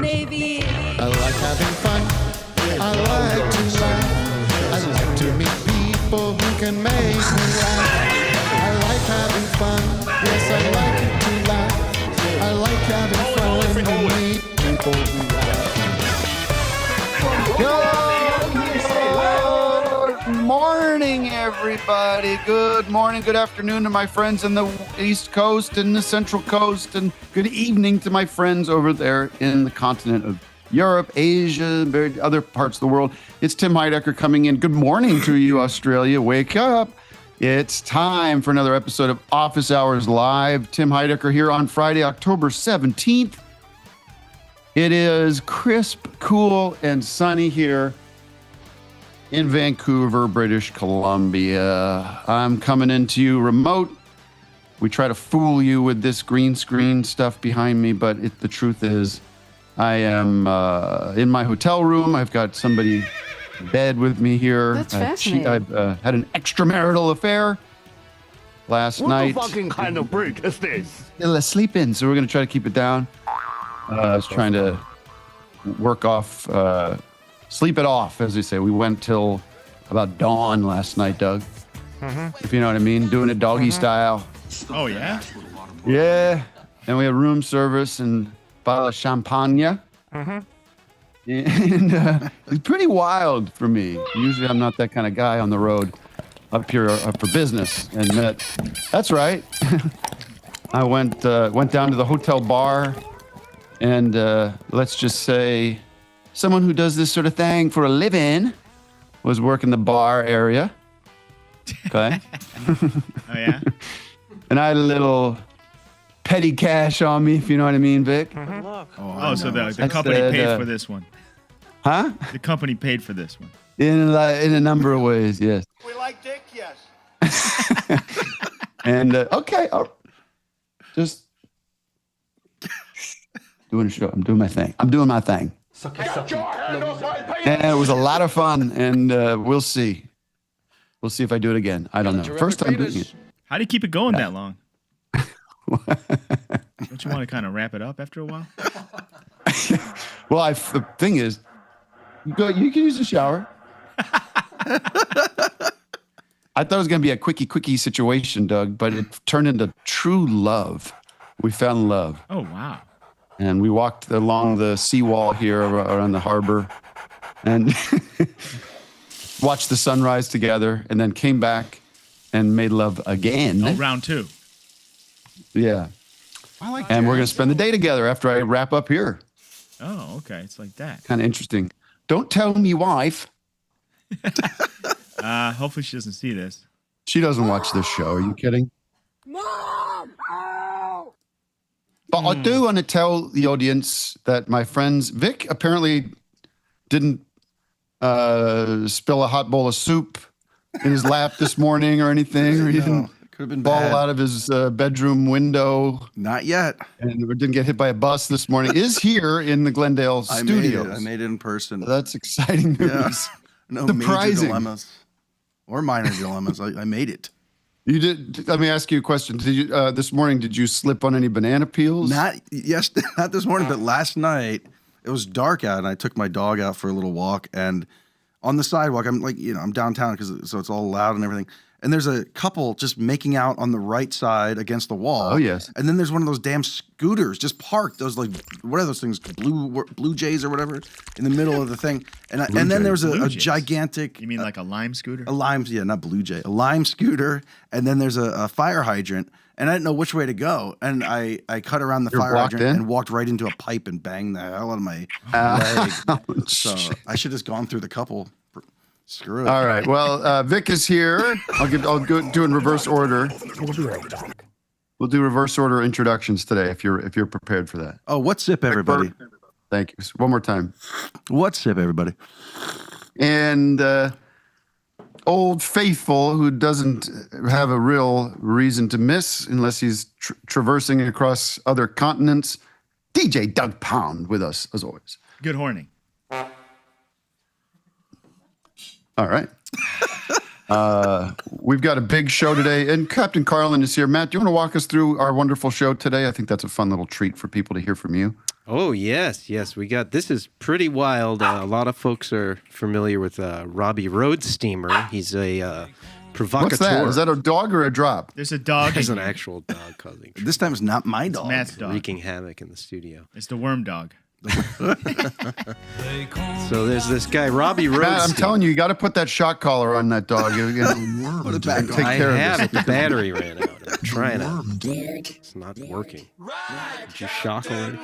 Navy. I like having fun. I like to laugh. I like to meet people who can make me laugh. I like having fun. Yes, I like to laugh. I like having fun to meet people who laugh. Good morning, everybody. Good morning, good afternoon to my friends in the East Coast and the Central Coast, and good evening to my friends over there in the continent of Europe, Asia, other parts of the world. It's Tim Heidecker coming in. Good morning to you, Australia. Wake up. It's time for another episode of Office Hours Live. Tim Heidecker here on Friday, October 17th. It is crisp, cool, and sunny here in Vancouver, British Columbia. I'm coming into you remote. We try to fool you with this green screen stuff behind me, but the truth is I am in my hotel room. I've got somebody in bed with me here. That's fascinating. I've had an extramarital affair last night. What the fucking kind of break is this? Let's sleep in, so we're going to try to keep it down. I was trying to work off, sleep it off, as they say. We went till about dawn last night, Doug. If you know what I mean. Doing it doggy style. Oh, yeah? Yeah. And we had room service and bottle of champagne. And it's pretty wild for me. Usually I'm not that kind of guy on the road up here for business. And that's right. I went down to the hotel bar. And let's just say someone who does this sort of thing for a living was working the bar area. Okay. Oh, yeah? And I had a little petty cash on me, if you know what I mean, Vic. Oh, so the company paid for this one. Huh? The company paid for this one. In a number of ways, yes. We like dick, yes. And, okay, just doing a show. I'm doing my thing. And it was a lot of fun, and we'll see. We'll see if I do it again. I don't know. First time doing it. How do you keep it going that long? Don't you want to kind of wrap it up after a while? Well, the thing is, you can use the shower. I thought it was going to be a quickie situation, Doug, but it turned into true love. We found love. Oh, wow. And we walked along the seawall here around the harbor and watched the sunrise together, and then came back and made love again. Oh, round two. Yeah. I like And we're going to spend the day together after I wrap up here. Oh, okay. It's like that. Kind of interesting. Don't tell me wife. Hopefully she doesn't see this. She doesn't watch this show. Are you kidding? Mom! Ow! But I do want to tell the audience that my friends, Vic apparently didn't spill a hot bowl of soup in his lap this morning or anything. Or he didn't could have been fall bad. out of his bedroom window. Not yet. And didn't get hit by a bus this morning. Is here in the Glendale studios. I made it in person. That's exciting news. Yeah. No Surprising. major dilemmas or minor dilemmas. I made it. You did. Let me ask you a question. Did you this morning? Did you slip on any banana peels? Not this morning, but last night it was dark out, and I took my dog out for a little walk. And on the sidewalk, I'm downtown so it's all loud and everything. And there's a couple just making out on the right side against the wall. Oh, yes. And then there's one of those damn scooters just parked. Those what are those things? Blue Jays or whatever in the middle of the thing. And then there was a gigantic. You mean like a lime scooter? A lime, yeah, not Blue Jay. A lime scooter. And then there's a fire hydrant. And I didn't know which way to go. And I cut around the fire hydrant and walked right into a pipe and banged the hell out of my leg. So I should have just gone through the couple. Screw it. All right. Well, Vic is here. I'll go do in reverse order. We'll do reverse order introductions today if you're prepared for that. Oh, what's sip, everybody? Thank you. One more time. What's sip, everybody? And Old Faithful, who doesn't have a real reason to miss unless he's traversing across other continents, DJ Doug Pound with us as always. Good horning. All right. We've got a big show today, and Captain Carlin is here. Matt, do you want to walk us through our wonderful show today? I think that's a fun little treat for people to hear from you. Oh, yes. We got, this is pretty wild. A lot of folks are familiar with Robby Roadsteamer. He's a provocateur. What's that? Is that a dog or a drop? There's a dog. There's an actual dog causing This time it's not my dog. Matt's dog. wreaking havoc in the studio. It's the worm dog. So there's this guy, Robby Roadsteamer. Matt, I'm telling you, you got to put that shock collar on that dog. Put it back Take on. I care of have this. it. The battery ran out. I'm trying it. It's not working. Did you shock already?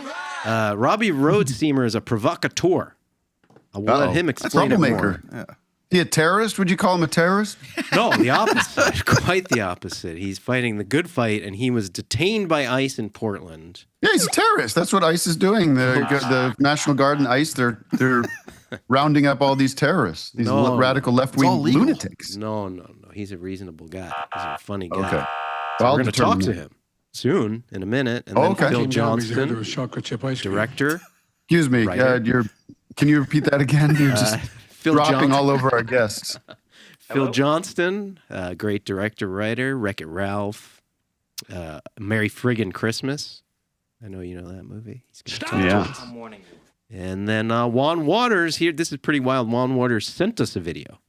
Robby Roadsteamer is a provocateur. I will let him explain it more. Yeah. He a terrorist? Would you call him a terrorist? No, the opposite. Quite the opposite. He's fighting the good fight, and he was detained by ICE in Portland. Yeah, he's a terrorist. That's what ICE is doing. The National Guard and ICE, they're rounding up all these terrorists, these radical left-wing lunatics. No. He's a reasonable guy. He's a funny guy. Okay. So we're going to talk to him soon, in a minute. And then Phil Johnston, director. Excuse me. Can you repeat that again? You're just Phil dropping Johnston. all over our guests. Phil Johnston, great director, writer, Wreck-It Ralph, Merry Friggin' Christmas. I know you know that movie. He's got And then Juan Waters here. This is pretty wild. Juan Waters sent us a video.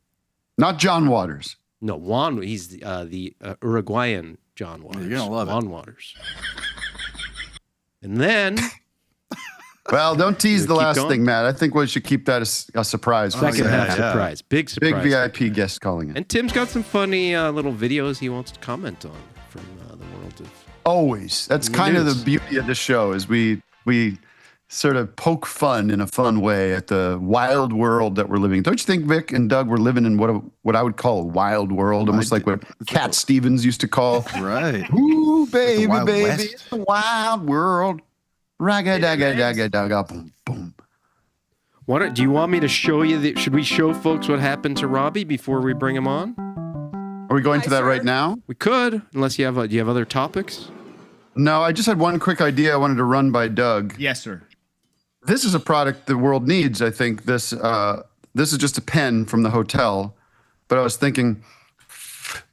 Not John Waters. No, Juan. He's the Uruguayan John Waters. You're gonna love Juan Waters. And then, Well, don't tease the last going? thing, Matt. I think we should keep that a surprise. for second you. half surprise, big surprise. Big VIP guest calling in. And Tim's got some funny little videos he wants to comment on from the world of. Always. That's kind of the beauty of the show is we sort of poke fun in a fun way at the wild world that we're living. Don't you think, Vic and Doug, we're living in what I would call a wild world, almost like what Cat Stevens used to call. Right. Ooh, baby, Wild baby, West. it's the wild world. Ragga-dagga-dagga-dagga, boom, boom. Do you want me to show you? Should we show folks what happened to Robby before we bring him on? Are we going to that right now? We could, unless you have. Do you have other topics? No, I just had one quick idea I wanted to run by Doug. Yes, sir. This is a product the world needs. I think this is just a pen from the hotel, but I was thinking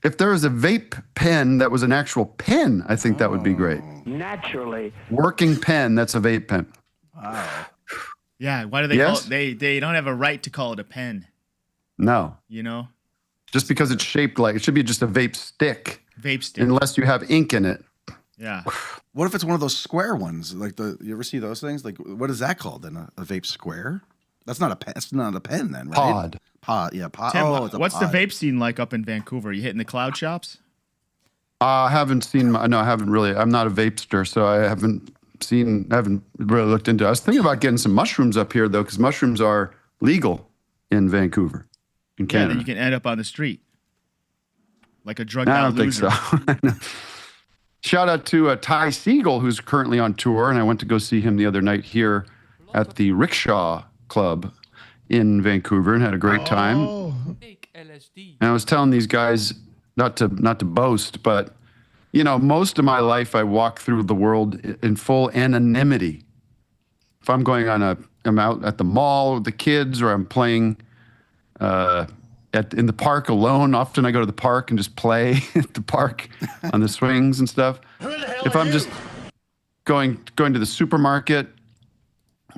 if there was a vape pen that was an actual pen, I think that would be great. Naturally. Working pen that's a vape pen. Wow. Yeah. Why do they call it? They don't have a right to call it a pen. No, You know, just because it's shaped like it should be just a vape stick, vape stick. unless you have ink in it. Yeah. What if it's one of those square ones? Like you ever see those things? Like what is that called then? A vape square? That's not a pen. That's not a pen then, right? Pod. Yeah, pod. Tim, Oh, it's a what's pod. the vape scene like up in Vancouver? You hitting the cloud shops? I haven't seen. No, I haven't really. I'm not a vapester, so I haven't really looked into it. I was thinking about getting some mushrooms up here though, because mushrooms are legal in Vancouver, in Yeah, Canada. then you can end up on the street like a drug I out don't think loser. so. Shout out to Ty Siegel, who's currently on tour, and I went to go see him the other night here at the Rickshaw Club in Vancouver and had a great time. And I was telling these guys not to boast, but you know, most of my life I walk through the world in full anonymity. If I'm I'm out at the mall with the kids, or I'm playing in the park alone. Often I go to the park and just play at the park on the swings and stuff. If I'm just going to the supermarket,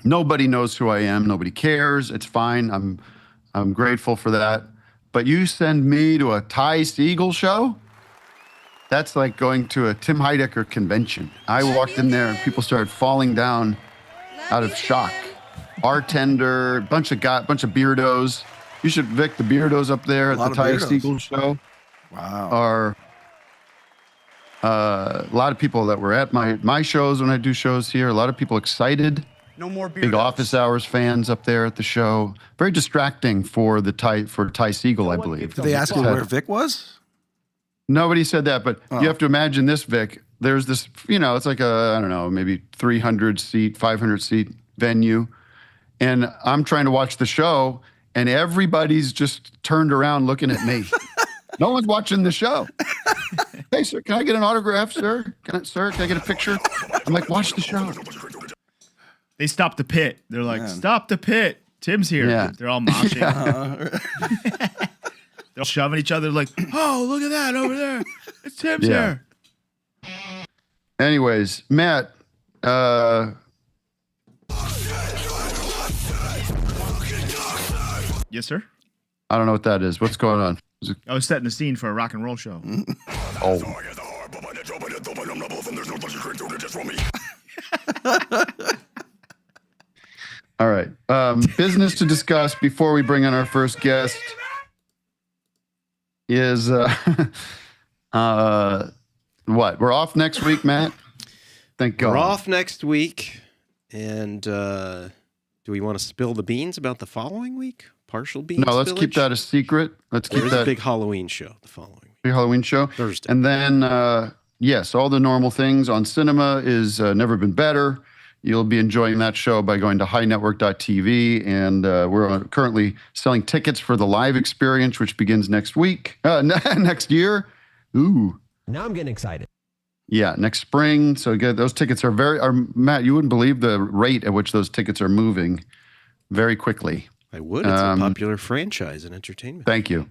nobody knows who I am. Nobody cares. It's fine. I'm grateful for that. But you send me to a Ty Siegel show, that's like going to a Tim Heidecker convention. I walked in there and people started falling down out of shock. Bartender, bunch of beardos. You should Vic the beardos up there at the Ty Siegel show. Wow. Are a lot of people that were at my shows when I do shows here. A lot of people excited. No more beer. Big office hours fans up there at the show. Very distracting for Ty Siegel, I believe. Did they ask you where Vic was? Nobody said that, but you have to imagine this, Vic. There's this, it's like I don't know, maybe 300 seat, 500 seat venue. And I'm trying to watch the show and everybody's just turned around looking at me. No one's watching the show. Hey, sir, can I get an autograph, sir? Can I get a picture? I'm like, watch the show. They stopped the pit. They're like, stop the pit. Tim's here. Yeah. They're all moshing. They're all shoving each other like, oh, look at that over there. It's Tim's here. Anyways, Matt, Yes, sir. I don't know what that is. What's going on? I was setting the scene for a rock and roll show. Oh. All right. Business to discuss before we bring in our first guest is what? We're off next week, Matt? Thank God. We're off next week. And do we want to spill the beans about the following week? Partial beans? No, let's keep that a secret. Let's keep that a big Halloween show the following week. Big Halloween show. Thursday. And then, yes, all the normal things on cinema is Never Been Better. You'll be enjoying that show by going to highnetwork.tv. And we're currently selling tickets for the live experience, which begins next week, next year. Ooh. Now I'm getting excited. Yeah, next spring. So again, those tickets are Matt, you wouldn't believe the rate at which those tickets are moving very quickly. I would. It's a popular franchise in entertainment. Thank you.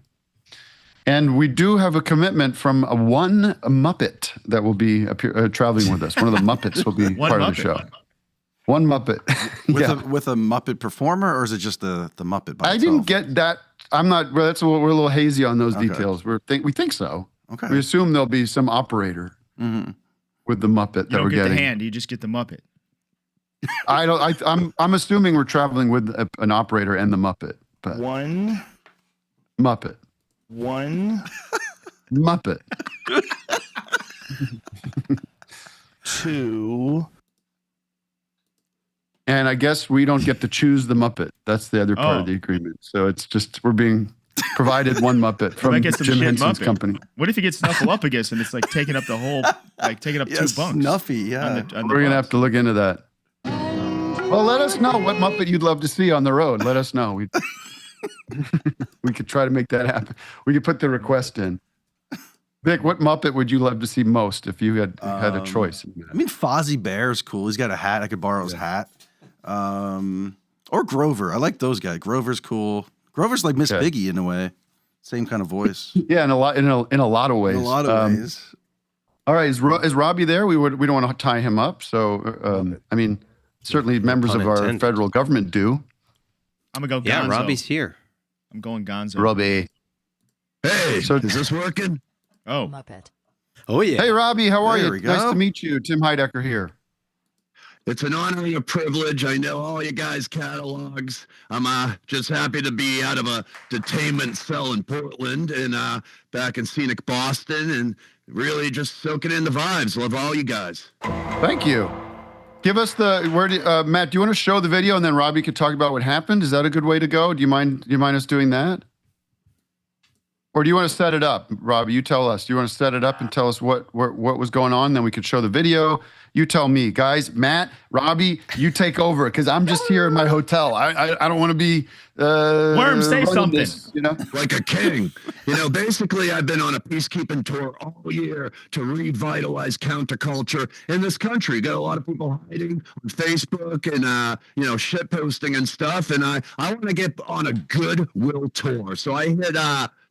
And we do have a commitment from one Muppet that will be traveling with us. One of the Muppets will be part of the show. One Muppet. With a Muppet performer, or is it just the Muppet by itself? I didn't get that. I'm not. We're a little hazy on those details. We think so. Okay. We assume there'll be some operator with the Muppet that we're getting. You don't get the hand. You just get the Muppet. I'm assuming we're traveling with an operator and the Muppet. But one Muppet. One Muppet. Two. And I guess we don't get to choose the Muppet. That's the other part of the agreement. So it's just we're being provided one Muppet from Jim Henson's company. What if he gets Snuffleupagus and it's like taking up the whole, taking up 2 bunks? Snuffy, yeah. We're going to have to look into that. Well, let us know what Muppet you'd love to see on the road. Let us know. We could try to make that happen. We could put the request in. Vic, what Muppet would you love to see most if you had a choice? I mean, Fozzie Bear's cool. He's got a hat. I could borrow his hat. Or Grover. I like those guys. Grover's cool. Grover's like Miss Piggy in a way. Same kind of voice. Yeah, in a lot of ways. In a lot of ways. All right, is Robby there? We don't want to tie him up. So, I mean, certainly members of our federal government do. I'm gonna go. Yeah, Gonzo. Robby's here. I'm going Gonzo. Robby. Hey, so is this working? Oh, Muppet. Oh yeah. Hey, Robby, how are you? Nice to meet you. Tim Heidecker here. It's an honor and a privilege. I know all you guys' catalogs. I'm just happy to be out of a detainment cell in Portland and back in scenic Boston and really just soaking in the vibes. Love all you guys. Thank you. Give us Matt, do you want to show the video and then Robby could talk about what happened? Is that a good way to go? Do you mind us doing that? Or do you want to set it up, Robby? You tell us. Do you want to set it up and tell us what was going on? Then we could show the video. You tell me, guys. Matt, Robby, you take over because I'm just here in my hotel. I don't want to be. Worm, say something. This, like a king. Basically, I've been on a peacekeeping tour all year to revitalize counterculture in this country. Got a lot of people hiding on Facebook and shit posting and stuff. And I want to get on a goodwill tour. So I hit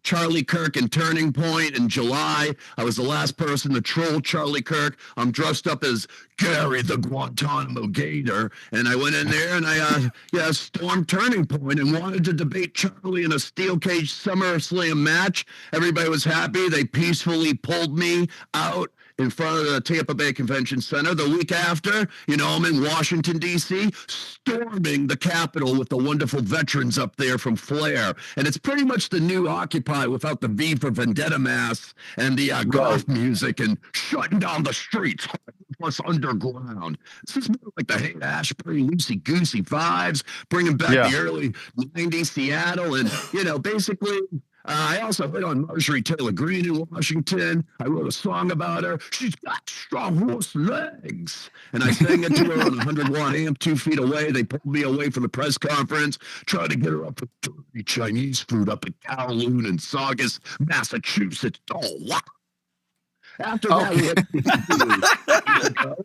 Charlie Kirk and Turning Point in July. I was the last person to troll Charlie Kirk. I'm dressed up as Gary the Guantanamo Gator, and I went in there and I stormed Turning Point and wanted to debate Charlie in a steel cage SummerSlam match. Everybody was happy. They peacefully pulled me out in front of the Tampa Bay Convention Center. The week after, I'm in Washington, D.C., storming the Capitol with the wonderful veterans up there from Flair. And it's pretty much the new Occupy without the V for Vendetta mask and the golf music and shutting down the streets plus underground. This is more like the Haight Ashbury, Lucy Goosey vibes, bringing back the early 90s Seattle. And, basically... I also hit on Marjorie Taylor Greene in Washington. I wrote a song about her. She's got strong horse legs. And I sang it to her on a 100-watt amp 2 feet away. They pulled me away from the press conference, tried to get her up with dirty Chinese food up in Kowloon and Saugus, Massachusetts. Oh, wow. After that, we had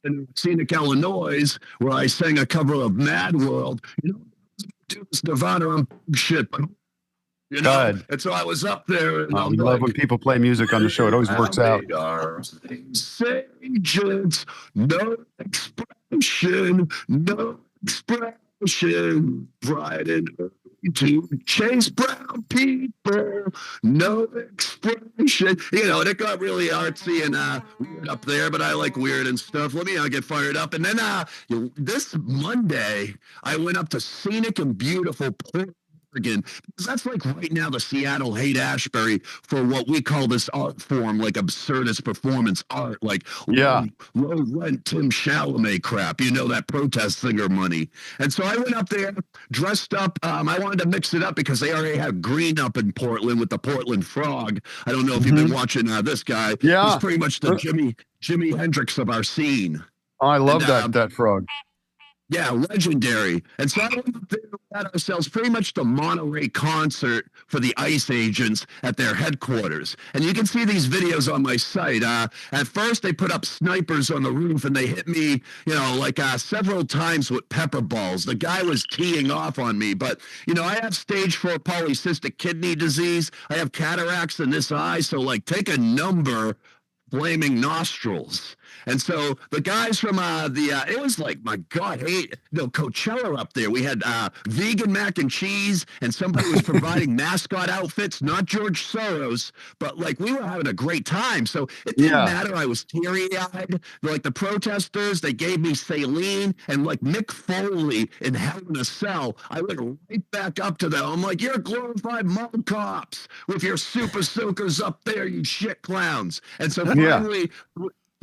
in scenic Illinois, where I sang a cover of Mad World. Do this Nirvana on shit, but Good. And so I was up there. And we love when people play music on the show. It always works out. Sages, no expression, bright and early. to chase brown people, no expression. You know, and it got really artsy and weird up there, but I like weird and stuff. Let me get fired up. And then this Monday, I went up to scenic and beautiful Portland, Oregon, because that's like right now the Seattle Haight-Ashbury for what we call this art form, like absurdist performance art, like low rent Tim Chalamet crap, you know, that protest singer money. And so I went up there dressed up. I wanted to mix it up because they already have green up in Portland with the Portland Frog. I don't know if you've been watching this guy. Yeah. He's pretty much the Jimi Hendrix of our scene. Oh, I love that frog. Yeah, legendary. And so I went up there and had ourselves pretty much the Monterey concert for the ICE agents at their headquarters. And you can see these videos on my site. At first, they put up snipers on the roof, and they hit me, you know, like several times with pepper balls. The guy was teeing off on me. But, you know, I have stage 4 polycystic kidney disease. I have cataracts in this eye. So, like, take a number, flaming nostrils. And so the guys from it was like, my God, Coachella up there. We had vegan mac and cheese, and somebody was providing mascot outfits, not George Soros, but like we were having a great time. So it didn't matter. I was teary-eyed. Like the protesters, they gave me saline, and like Mick Foley in Hell in a Cell, I went right back up to them. I'm like, you're glorified mall cops with your super soakers up there, you shit clowns. And so finally,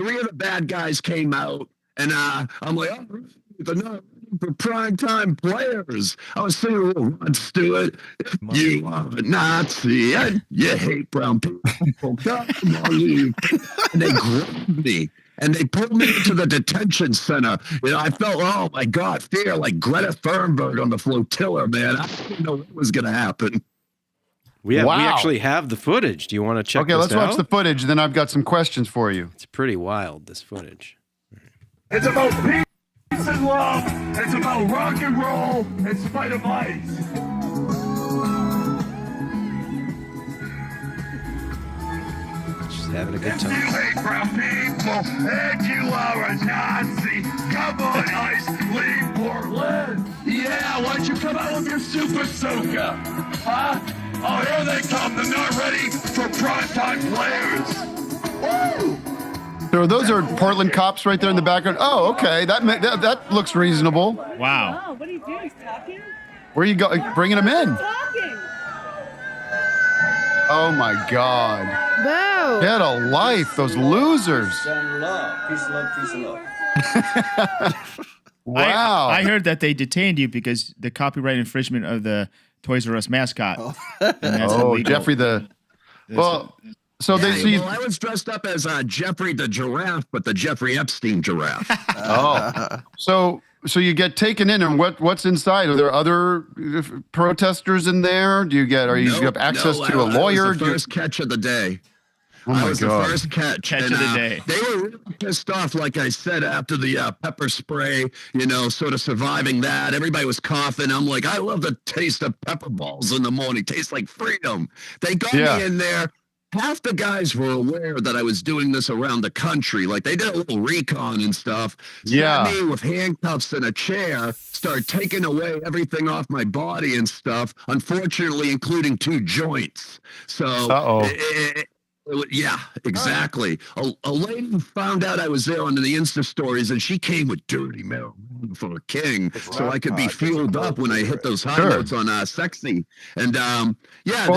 3 of the bad guys came out, and I'm like, oh, they're not for primetime players. I was singing a little Rod Stewart. You are a Nazi, and you hate brown people. Come on, leave. And they grabbed me, and they pulled me into the detention center. You know, I felt, oh, my God, fear like Greta Thunberg on the flotilla, man. I didn't know what was going to happen. We actually have the footage. Do you want to check this out? Okay, let's watch the footage, then I've got some questions for you. It's pretty wild, this footage. It's about peace and love. It's about rock and roll in spite of ice. Just having a good time. You hate brown people and you are a Nazi. Come on, Ice, leave Portland. Yeah, why don't you come out with your super soaker? Huh? Oh, here they come. They're not ready for primetime players. Woo! So those are Portland cops right there in the background. Oh, okay. That looks reasonable. Wow. Oh, what are you doing? He's talking? Where are you bringing them in? Talking. Oh, my God. Whoa. Get a life, those losers. Peace and love. Peace and love. Peace and love. Wow. I heard that they detained you because the copyright infringement of the Toys R Us mascot. Oh, Jeffrey well, so Yeah, they see. well, I was dressed up as Jeffrey the giraffe, but the Jeffrey Epstein giraffe. So you get taken in, and what's inside? Are there other protesters in there? Do you have access to a lawyer? I was the first catch of the day. Oh my I was God. the first catch Of the day. They were really pissed off, like I said, after the pepper spray, you know, sort of surviving that. Everybody was coughing. I'm like, I love the taste of pepper balls in the morning. Tastes like freedom. They got me in there. Half the guys were aware that I was doing this around the country. Like they did a little recon and stuff. Sat me with handcuffs in a chair, started taking away everything off my body and stuff, unfortunately, including 2 joints. So yeah, exactly. A lady found out I was there on the Insta stories, and she came with dirty marijuana for a king, so I could be fueled up when I hit those high notes on Sexy. And well,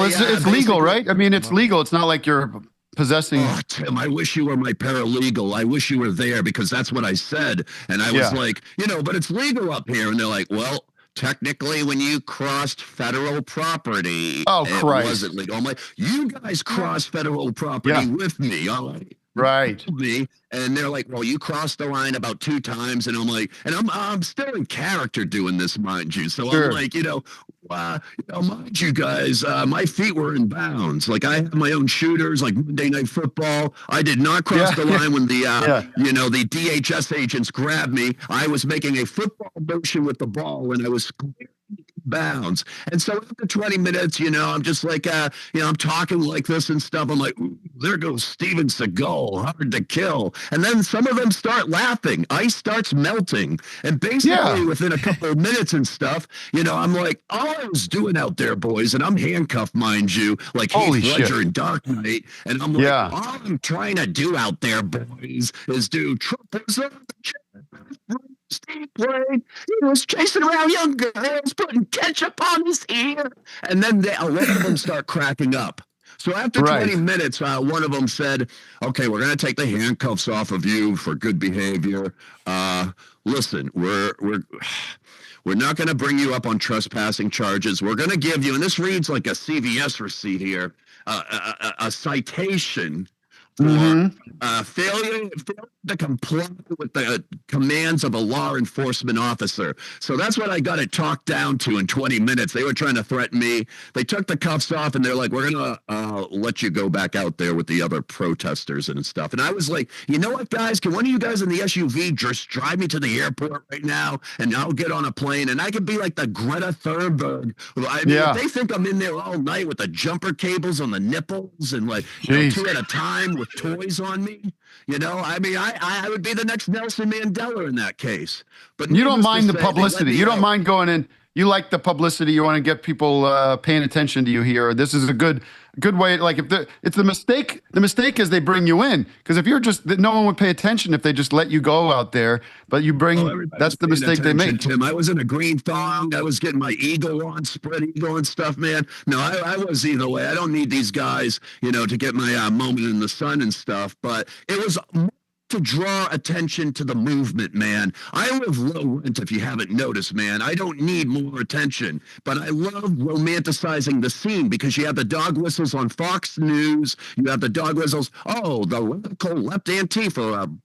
it's legal, right? I mean, it's legal. It's not like you're possessing. Oh, Tim, I wish you were my paralegal. I wish you were there because that's what I said. And I was like, you know, but it's legal up here. And they're like, well, technically, when you crossed federal property, it wasn't legal. I'm like, you guys crossed federal property with me, all right? Right. Me, and they're like, well, you crossed the line about 2 times, and I'm like, and I'm still in character doing this, mind you. So I'm like, mind you guys, my feet were in bounds. Like I have my own shooters, like Monday Night Football. I did not cross the line when the the DHS agents grabbed me. I was making a football motion with the ball, and I was bounds. And so after 20 minutes, I'm just like, I'm talking like this and stuff. I'm like, there goes Steven Seagal, hard to kill. And then some of them start laughing. Ice starts melting. And basically within a couple of minutes and stuff, you know, I'm like, all I was doing out there, boys, and I'm handcuffed, mind you, like Heath Ledger in Dark Knight. And I'm like, all I'm trying to do out there, boys, is do Trump was on the Steve played. He was chasing around young girls, putting ketchup on his ear. And then a lot of them start cracking up. So after 20 minutes, one of them said, okay, we're going to take the handcuffs off of you for good behavior. Listen, we're not going to bring you up on trespassing charges. We're going to give you, and this reads like a CVS receipt here, a citation for failure to comply with the commands of a law enforcement officer. So that's what I got it talked down to in 20 minutes. They were trying to threaten me. They took the cuffs off and they're like, we're going to let you go back out there with the other protesters and stuff. And I was like, you know what, guys? Can one of you guys in the SUV just drive me to the airport right now and I'll get on a plane and I could be like the Greta Thunberg. I mean, if they think I'm in there all night with the jumper cables on the nipples and like two at a time with toys on me, you know, I mean, I would be the next Nelson Mandela in that case. But you don't mind the publicity. You don't mind going in. You like the publicity. You want to get people paying attention to you here. This is a good way. Like it's the mistake. The mistake is they bring you in because if you're just no one would pay attention if they just let you go out there. But you bring that's the mistake they make. Tim, I was in a green thong. I was getting my eagle on, spread eagle and stuff, man. No, I was either way. I don't need these guys, you know, to get my moment in the sun and stuff. But it was to draw attention to the movement, man. I live low rent, if you haven't noticed, man. I don't need more attention, but I love romanticizing the scene because you have the dog whistles on Fox News. You have the dog whistles. Oh, the radical left Antifa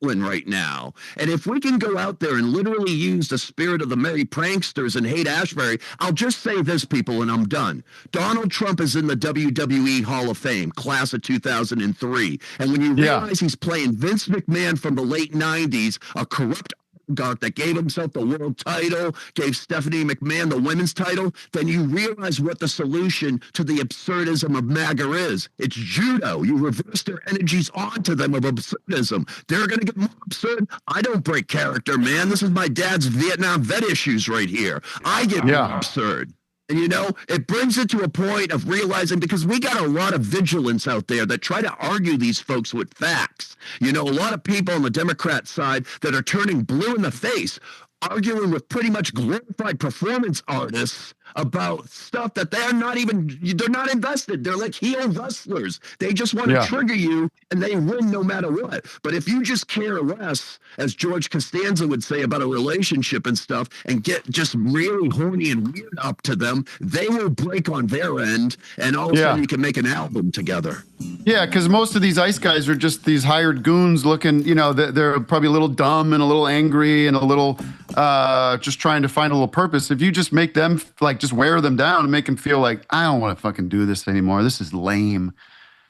right now. And if we can go out there and literally use the spirit of the merry pranksters and hate Ashbury, I'll just say this, people, and I'm done. Donald Trump is in the WWE Hall of Fame, class of 2003. And when you realize he's playing Vince McMahon from the late 90s, a corrupt oligarch that gave himself the world title, gave Stephanie McMahon the women's title, then you realize what the solution to the absurdism of MAGA is. It's judo. You reverse their energies onto them of absurdism. They're going to get more absurd. I don't break character, man. This is my dad's Vietnam vet issues right here. I get more absurd. And, you know, it brings it to a point of realizing, because we got a lot of vigilance out there that try to argue these folks with facts. You know, a lot of people on the Democrat side that are turning blue in the face, arguing with pretty much glorified performance artists about stuff that they're not invested. They're like heel wrestlers. They just want to trigger you and they win no matter what. But if you just care less, as George Costanza would say, about a relationship and stuff and get just really horny and weird up to them, they will break on their end and all of a sudden you can make an album together. Yeah, because most of these ICE guys are just these hired goons looking, you know, they're probably a little dumb and a little angry and a little just trying to find a little purpose. If you just make them like just wear them down and make them feel like, I don't want to fucking do this anymore. This is lame.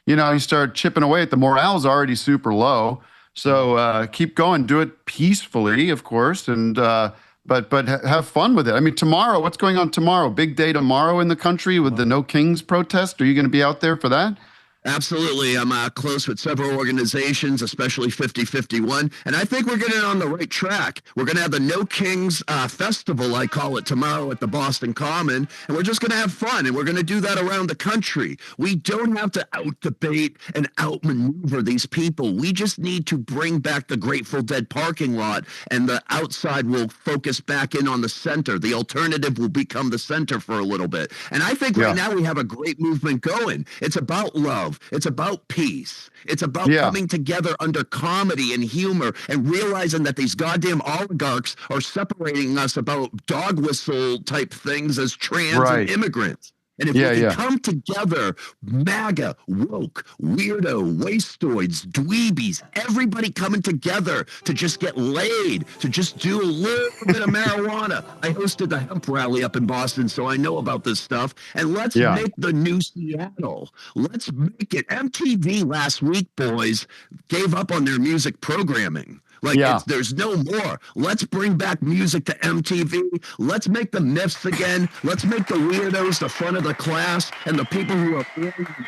You know, you start chipping away at the morale's already super low. So keep going, do it peacefully, of course, and but have fun with it. I mean, tomorrow, what's going on tomorrow? Big day tomorrow in the country with the No Kings protest. Are you going to be out there for that? Absolutely. I'm close with several organizations, especially 5051, and I think we're getting on the right track. We're going to have the No Kings Festival, I call it, tomorrow at the Boston Common, and we're just going to have fun, and we're going to do that around the country. We don't have to out-debate and out-maneuver these people. We just need to bring back the Grateful Dead parking lot, and the outside will focus back in on the center. The alternative will become the center for a little bit. And I think right now we have a great movement going. It's about love. It's about peace. It's about coming together under comedy and humor and realizing that these goddamn oligarchs are separating us about dog whistle type things as trans and immigrants. And if we can come together, MAGA, woke, weirdo, wastoids, dweebies, everybody coming together to just get laid, to just do a little bit of marijuana. I hosted the hemp rally up in Boston, so I know about this stuff. And let's make the new Seattle. Let's make it. MTV last week, boys, gave up on their music programming. Like, there's no more. Let's bring back music to MTV. Let's make the myths again. Let's make the weirdos the front of the class and the people who are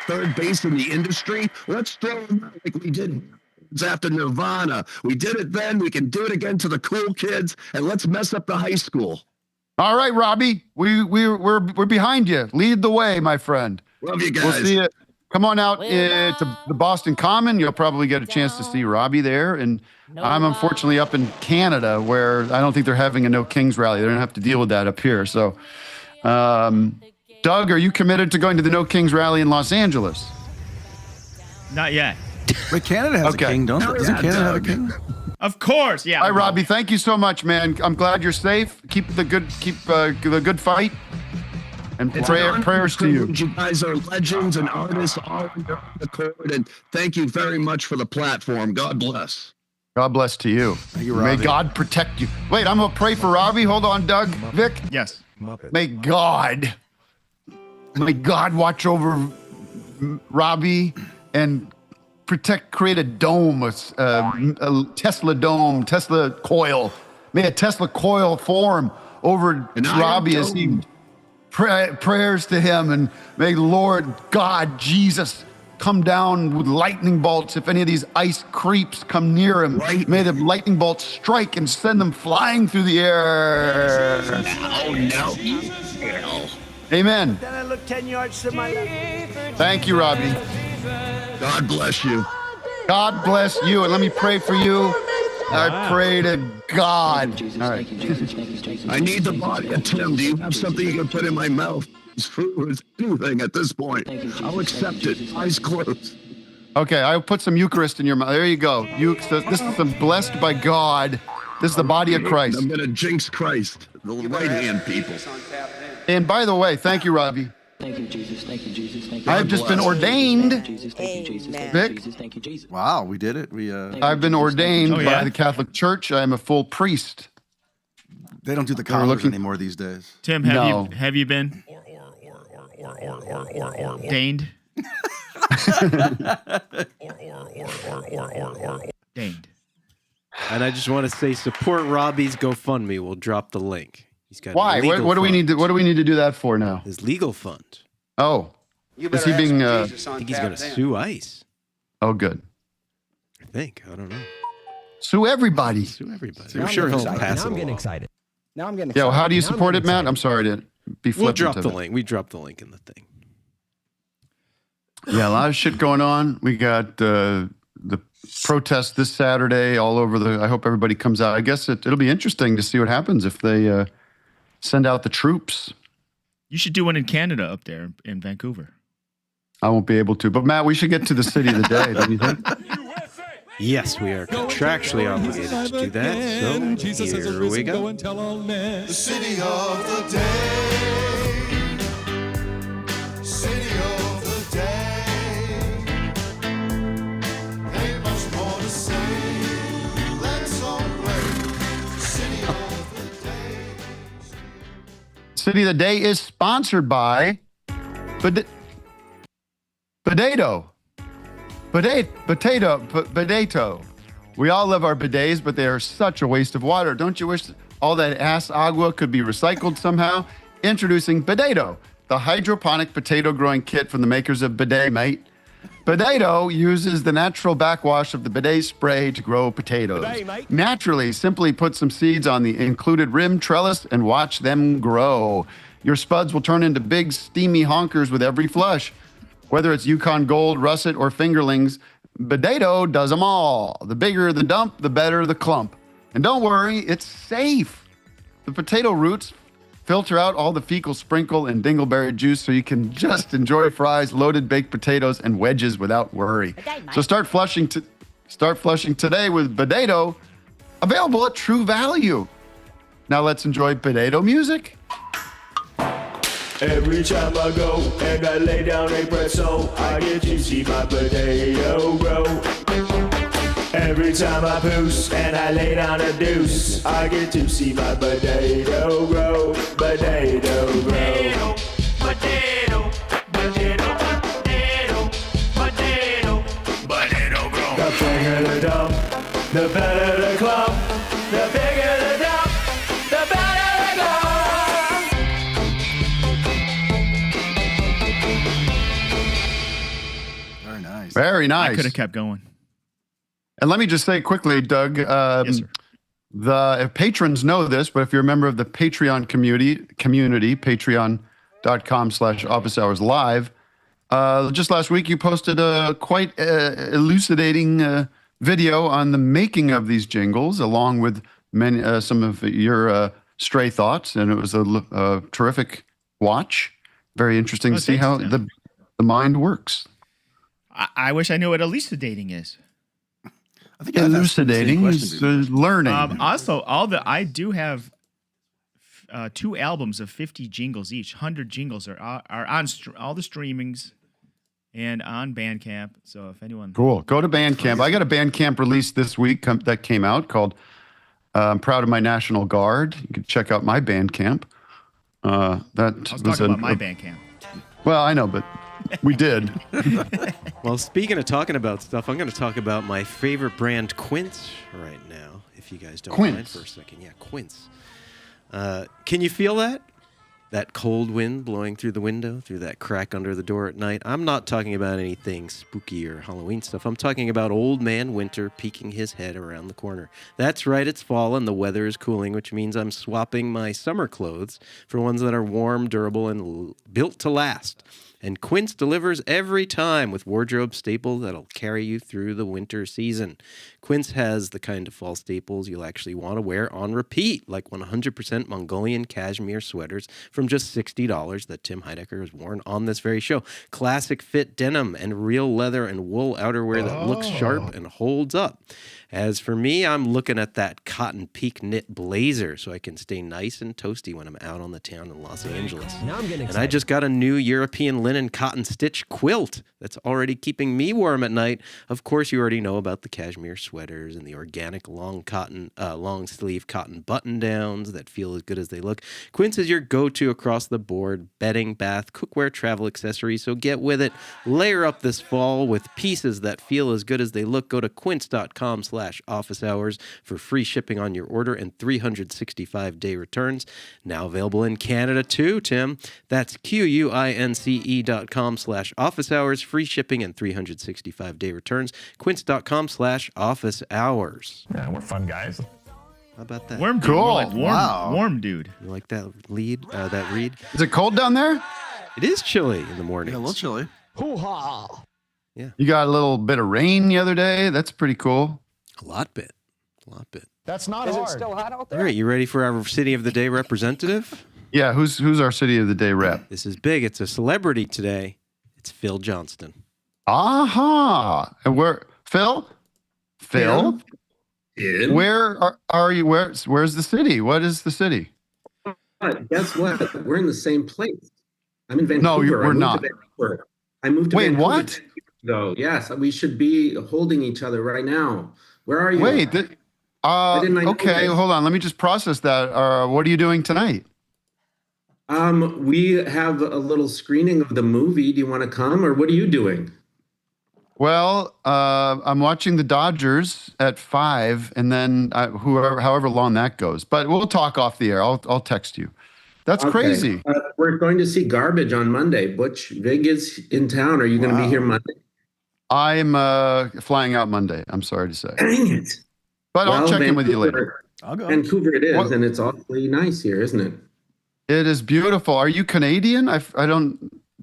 third base in the industry. Let's throw them out like we did after Nirvana. We did it then. We can do it again to the cool kids, and let's mess up the high school. All right, Robby, we're behind you. Lead the way, my friend. Love you guys. We'll see you. Come on out to the Boston Common. You'll probably get a chance to see Robby there. And I'm unfortunately up in Canada, where I don't think they're having a No Kings rally. They're going to have to deal with that up here. So, Doug, are you committed to going to the No Kings rally in Los Angeles? Not yet. But Canada has a king, doesn't Canada have a king? Of course, yeah. All right, Robby, thank you so much, man. I'm glad you're safe. Keep the good fight. And prayers to you. You guys are legends and artists all in your accord, and thank you very much for the platform. God bless. God bless to you. May God protect you. Wait, I'm going to pray for Robby. Hold on, Doug. Vic? Yes. May God watch over Robby and create a dome, a Tesla dome, Tesla coil. May a Tesla coil form over Robby as he prayers to him, and may Lord God Jesus come down with lightning bolts. If any of these ice creeps come near him, may the lightning bolts strike and send them flying through the air. No. Amen. Then I look 10 yards to my left. Thank you, Robby. God bless you. God bless you, and let me pray for you. I pray to God. All right. I need the body of Tim. Do you have something you can put in my mouth? It's food, anything at this point. I'll accept it. Eyes closed. Okay, I'll put some Eucharist in your mouth. There you go. This is some blessed by God. This is the body of Christ. I'm going to jinx Christ. The right hand people. And by the way, thank you, Robby. Thank you, Jesus. Thank you, Jesus. Thank you. I have just been ordained. Vic? Wow, we did it. I've been ordained by the Catholic Church. I am a full priest. They don't do the collars anymore these days. Tim, have you been ordained? Ordained. And I just want to say, support Robby's GoFundMe. We'll drop the link. He's got Why? What do we need to? What do we need to do that for now? His legal fund. Oh, is he being? I think he's going to sue ICE. Oh, good. I think. I don't know. Sue everybody. Sue everybody. I'm sure he'll pass it. I'm getting excited. Now I'm getting excited. Yeah. Well, how do you support it, Matt? I'm sorry to be flippant. We'll drop the link. We dropped the link in the thing. Yeah, a lot of shit going on. We got the protest this Saturday all over I hope everybody comes out. I guess it'll be interesting to see what happens if they send out the troops. You should do one in Canada up there in Vancouver. I won't be able to. But, Matt, we should get to the city of the day, don't you think? Yes, we are contractually obligated to do that. So here we go. The city of the day. City of the day. Ain't much more to say. Let's all play. City of the day. City of the Day is sponsored by Bideto. Bideto. We all love our bidets, but they are such a waste of water. Don't you wish all that ass agua could be recycled somehow? Introducing Bideto, the hydroponic potato growing kit from the makers of Bidet Mate. Bideto uses the natural backwash of the bidet spray to grow potatoes. Naturally, simply put some seeds on the included rim trellis and watch them grow. Your spuds will turn into big, steamy honkers with every flush. Whether it's Yukon Gold, Russet, or Fingerlings, Bideto does them all. The bigger the dump, the better the clump. And don't worry, it's safe. The potato roots filter out all the fecal sprinkle and dingleberry juice so you can just enjoy fries, loaded baked potatoes, and wedges without worry. So start flushing today with Bideto, available at True Value. Now let's enjoy Bideto music. Every time I go and I lay down a pretzel, I get to see my potato grow. Every time I poos and I lay down a deuce, I get to see my potato grow. Potato grow. Potato, potato, potato, potato, potato grow. The bigger the dump, the better the clump. Very nice. I could have kept going. And let me just say quickly, Doug, Yes, sir. if patrons know this, but if you're a member of the Patreon community, patreon.com/office hours live, just last week you posted a quite elucidating video on the making of these jingles, along with some of your stray thoughts, and it was a terrific watch. Very interesting to see how the mind works. I wish I knew what elucidating is. I think elucidating is learning. Also, I do have 2 albums of 50 jingles each. 100 jingles are on all the streamings and on Bandcamp. So if anyone cool, go to Bandcamp. I got a Bandcamp release this week that came out called "I'm Proud of My National Guard." You can check out my Bandcamp. I was talking about my Bandcamp. Well, I know, but we did. Well, speaking of talking about stuff, I'm going to talk about my favorite brand, Quince, right now, if you guys don't mind for a second. Yeah, Quince. Can you feel that? That cold wind blowing through the window, through that crack under the door at night? I'm not talking about anything spooky or Halloween stuff. I'm talking about old man winter peeking his head around the corner. That's right, it's fall and the weather is cooling, which means I'm swapping my summer clothes for ones that are warm, durable, and built to last. And Quince delivers every time with wardrobe staples that'll carry you through the winter season. Quince has the kind of fall staples you'll actually want to wear on repeat, like 100% Mongolian cashmere sweaters from just $60 that Tim Heidecker has worn on this very show. Classic fit denim and real leather and wool outerwear that looks sharp and holds up. As for me, I'm looking at that cotton peak knit blazer so I can stay nice and toasty when I'm out on the town in Los Angeles. And I just got a new European linen cotton stitch quilt that's already keeping me warm at night. Of course, you already know about the cashmere sweaters and the organic long sleeve cotton button downs that feel as good as they look. Quince is your go-to across the board bedding, bath, cookware, travel accessories. So get with it. Layer up this fall with pieces that feel as good as they look. Go to quince.com/office hours for free shipping on your order and 365-day returns. Now available in Canada too, Tim. That's QUINCE.com/office hours, free shipping and 365-day returns. Quince.com/office hours. Yeah, we're fun guys. How about that? Warm dude. Cool. Like warm dude. You like that lead? That read? Is it cold down there? It is chilly in the morning. Yeah, a little chilly. Hoo-ha. Yeah. You got a little bit of rain the other day. That's pretty cool. A lot bit. That's not hard. Is it still hot out there? All right, you ready for our City of the Day representative? Yeah, who's our City of the Day rep? This is big. It's a celebrity today. It's Phil Johnston. Aha! And where, Phil? In? Where are you? Where's the city? What is the city? Guess what? We're in the same place. I'm in Vancouver. No, we're not. I moved to Wait, Vancouver. what? Though, yes, we should be holding each other right now. Where are you? Wait. Didn't I know Okay, this? hold on. Let me just process that. What are you doing tonight? We have a little screening of the movie. Do you want to come, or what are you doing? Well, I'm watching the Dodgers at 5, and then however long that goes. But we'll talk off the air. I'll text you. That's crazy. We're going to see Garbage on Monday. Butch Vig is in town. Are you going to be here Monday? I'm flying out Monday. I'm sorry to say. Dang it. But I'll check in with you later. I'll go. Vancouver it is, and it's awfully nice here, isn't it? It is beautiful. Are you Canadian? I don't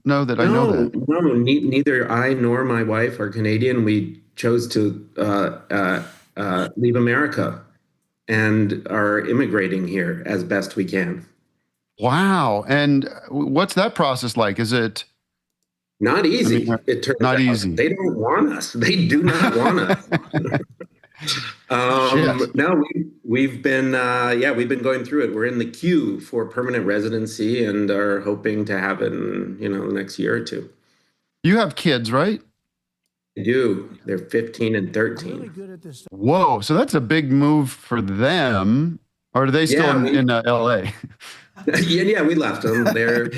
know that I know that. No, neither I nor my wife are Canadian. We chose to leave America and are immigrating here as best we can. Wow. And what's that process like? Is it not easy? It turns not out easy. They don't want us. They do not want us. No, we've been going through it. We're in the queue for permanent residency and are hoping to have it in the next year or two. You have kids, right? I do. They're 15 and 13. Whoa. So that's a big move for them. Or are they still in LA? Yeah, we left them there.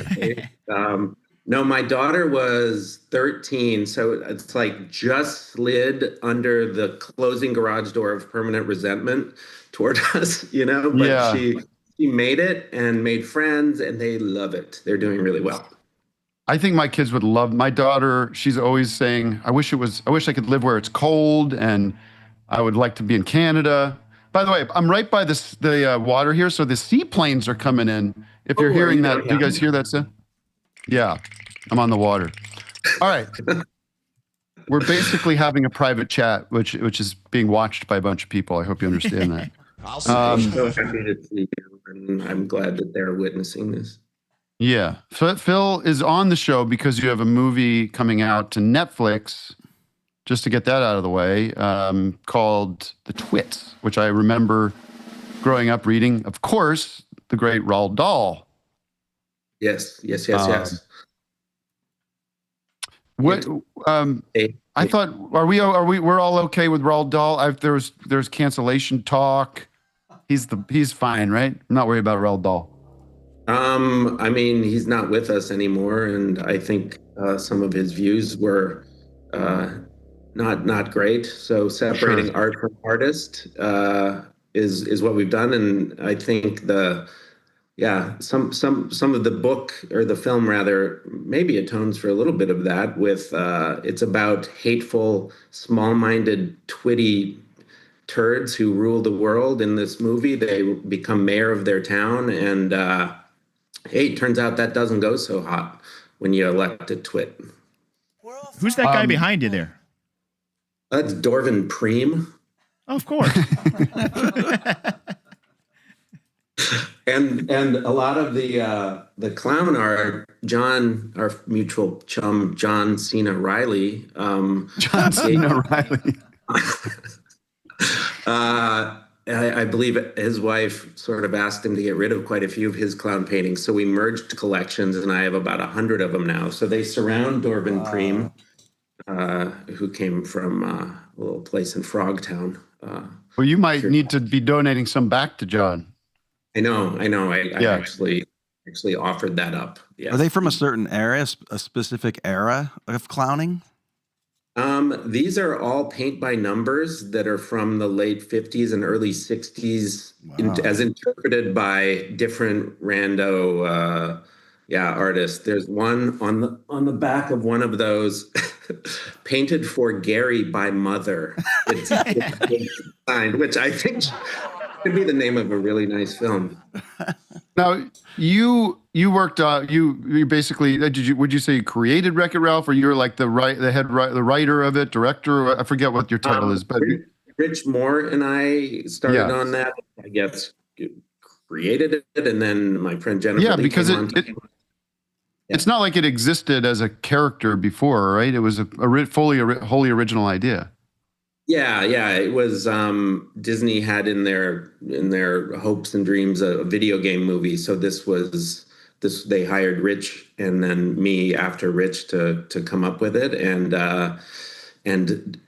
No, my daughter was 13, so it's like just slid under the closing garage door of permanent resentment toward us, but she made it and made friends, and they love it. They're doing really well. I think my kids would love. My daughter, she's always saying, I wish I could live where it's cold, and I would like to be in Canada. By the way, I'm right by the water here, so the seaplanes are coming in. If you're hearing that, do you guys hear that sound? Yeah, I'm on the water. All right. We're basically having a private chat, which is being watched by a bunch of people. I hope you understand that. I'm so happy to see you, and I'm glad that they're witnessing this. Yeah. Phil is on the show because you have a movie coming out to Netflix, just to get that out of the way, called The Twits, which I remember growing up reading. Of course, the great Roald Dahl. Yes. What I thought, we're all okay with Roald Dahl? There's cancellation talk. He's fine, right? I'm not worried about Roald Dahl. I mean, he's not with us anymore, and I think some of his views were not great. So separating art from artist is what we've done, and I think some of the book, or the film rather, maybe atones for a little bit of that. With it's about hateful, small-minded, twitty turds who rule the world. In this movie, they become mayor of their town, and hey, it turns out that doesn't go so hot when you elect a twit. Who's that guy behind you there? That's Dorvin Preem. Oh, of course. And a lot of the clown art, John, our mutual chum, John Cena Riley. John Cena Riley. I believe his wife sort of asked him to get rid of quite a few of his clown paintings. So we merged collections, and I have about 100 of them now. So they surround Dorvin Preem, who came from a little place in Frogtown. Well, you might need to be donating some back to John. I know. I actually offered that up. Yeah. Are they from a certain era, a specific era of clowning? These are all paint by numbers that are from the late 50s and early 60s, as interpreted by different rando artists. There's one on the back of one of those painted for Gary by Mother. It's signed, which I think could be the name of a really nice film. Now, you worked you basically would you say you created Wreck-It Ralph, or you're like the writer of it, director? I forget what your title is, but Rich Moore and I started on that. I guess created it, and then my friend Jennifer. Yeah, because it's not like it existed as a character before, right? It was a wholly original idea. Yeah. It was Disney had in their hopes and dreams a video game movie. So they hired Rich and then me after Rich to come up with it, and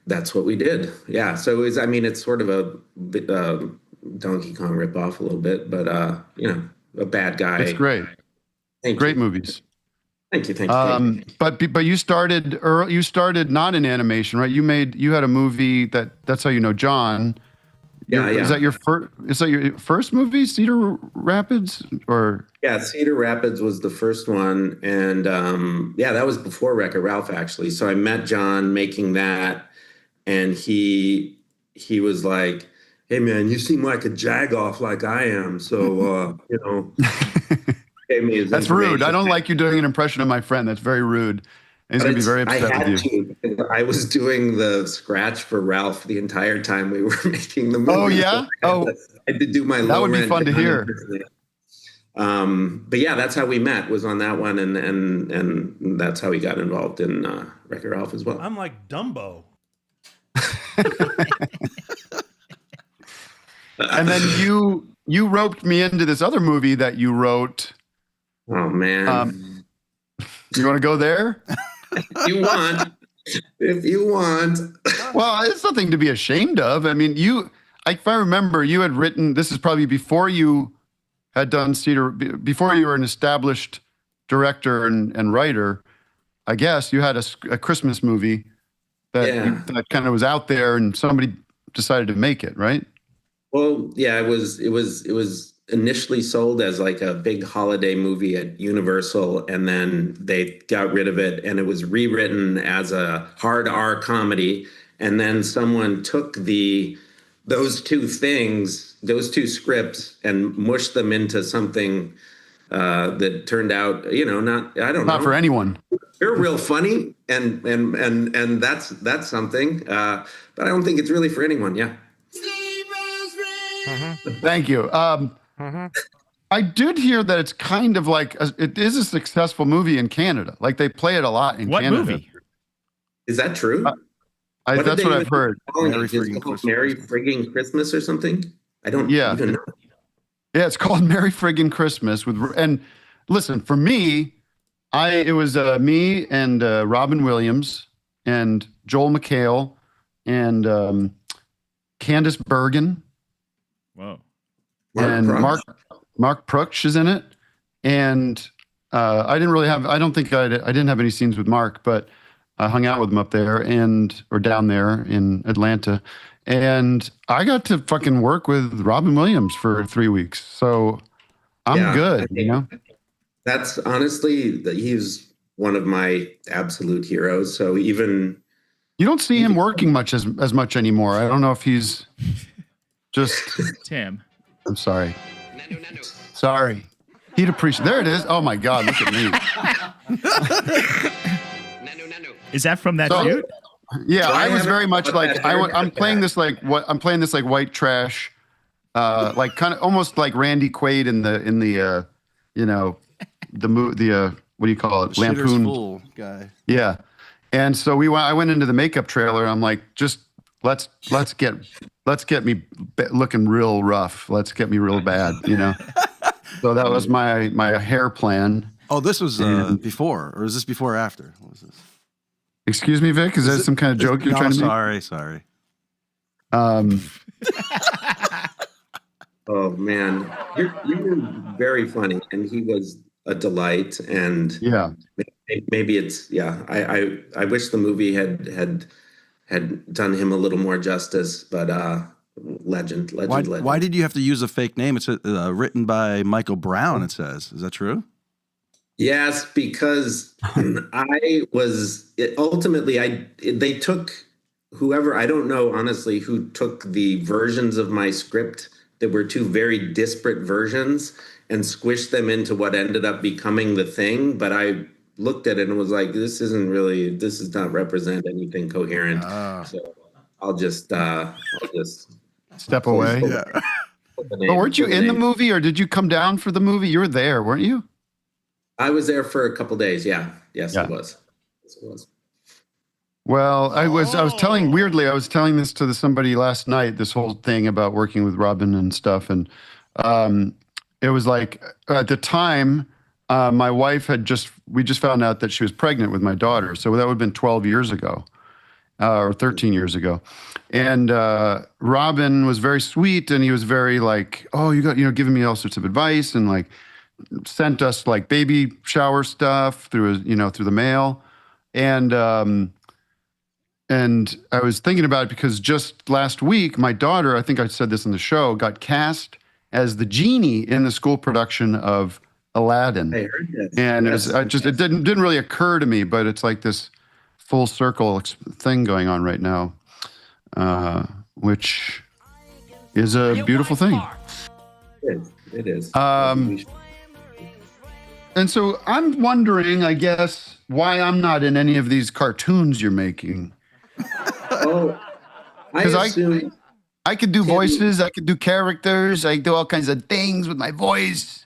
that's what we did. Yeah. So it's sort of a Donkey Kong ripoff a little bit, but a bad guy. It's great. Great movies. Thank you. But you started not in animation, right? You had a movie that's how you know John. Yeah. Is that your first movie, Cedar Rapids, or? Yeah, Cedar Rapids was the first one, and that was before Wreck-It Ralph, actually. So I met John making that, and he was like, "Hey man, you seem like a jagoff like I am, so That's rude. I don't like you doing an impression of my friend. That's very rude. He's going to be very upset with you. I was doing the scratch for Ralph the entire time we were making the movie. Oh, yeah? I had to do my low That would be rent fun to hear. But yeah, that's how we met, was on that one, and that's how we got involved in Wreck-It Ralph as well. I'm like Dumbo. And then you roped me into this other movie that you wrote. Oh man. You want to go there? If you want. Well, it's nothing to be ashamed of. I mean, if I remember, you had written, this is probably before you had done Cedar, before you were an established director and writer. I guess you had a Christmas movie that kind of was out there, and somebody decided to make it, right? Well, yeah, it was initially sold as like a big holiday movie at Universal, and then they got rid of it, and it was rewritten as a hard R comedy. And then someone took those two scripts, and mushed them into something that turned out, not for anyone. They're real funny, and that's something. But I don't think it's really for anyone. Yeah. Thank you. I did hear that it's kind of like it is a successful movie in Canada. Like they play it a lot in Canada. What movie? Is that true? That's what I've heard. Merry Friggin' Christmas or something? I don't even know. Yeah, it's called Merry Friggin' Christmas and listen, for me, it was me and Robin Williams and Joel McHale and Candice Bergen. Whoa. And Mark Proksch is in it. And I didn't have any scenes with Mark, but I hung out with him up there or down there in Atlanta. And I got to fucking work with Robin Williams for 3 weeks. So I'm good, That's honestly, he's one of my absolute heroes. So even you don't see him working as much anymore. I don't know if he's just Tim. I'm sorry. Sorry. He'd appreciate. There it is. Oh my God! Look at me. Is that from that dude? Yeah, I was very much like I'm playing this like white trash, like kind of almost like Randy Quaid in the what do you call it? Lampoon Fool guy. Yeah, and so I went into the makeup trailer and I'm like, just let's get me looking real rough. Let's get me real bad, So that was my hair plan. Oh, this was before, or is this before or after? What was this? Excuse me, Vic. Is that some kind of joke you're trying to make? Sorry. Oh man, you were very funny, and he was a delight. And maybe it's I wish the movie had done him a little more justice, but legend. Why did you have to use a fake name? It's written by Michael Brown. It says, is that true? Yes, because they took whoever, I don't know honestly who took the versions of my script that were two very disparate versions and squished them into what ended up becoming the thing. But I looked at it and was like, this does not represent anything coherent. So I'll just step away. But weren't you in the movie, or did you come down for the movie? You were there, weren't you? I was there for a couple days. Yeah. Yes, it was. Yes, it was. Well, I was telling this to somebody last night, this whole thing about working with Robin and stuff. And it was like, at the time, my wife we just found out that she was pregnant with my daughter. So that would have been 12 years ago, or 13 years ago. And Robin was very sweet, and he was very like, oh, you got, giving me all sorts of advice, and like sent us like baby shower stuff through the mail. And I was thinking about it because just last week, my daughter, I think I said this in the show, got cast as the genie in the school production of Aladdin. I heard this. And it didn't really occur to me, but it's like this full circle thing going on right now, which is a beautiful thing. It is. And so I'm wondering, I guess, why I'm not in any of these cartoons you're making. Oh, I could do voices, I could do characters, I could do all kinds of things with my voice.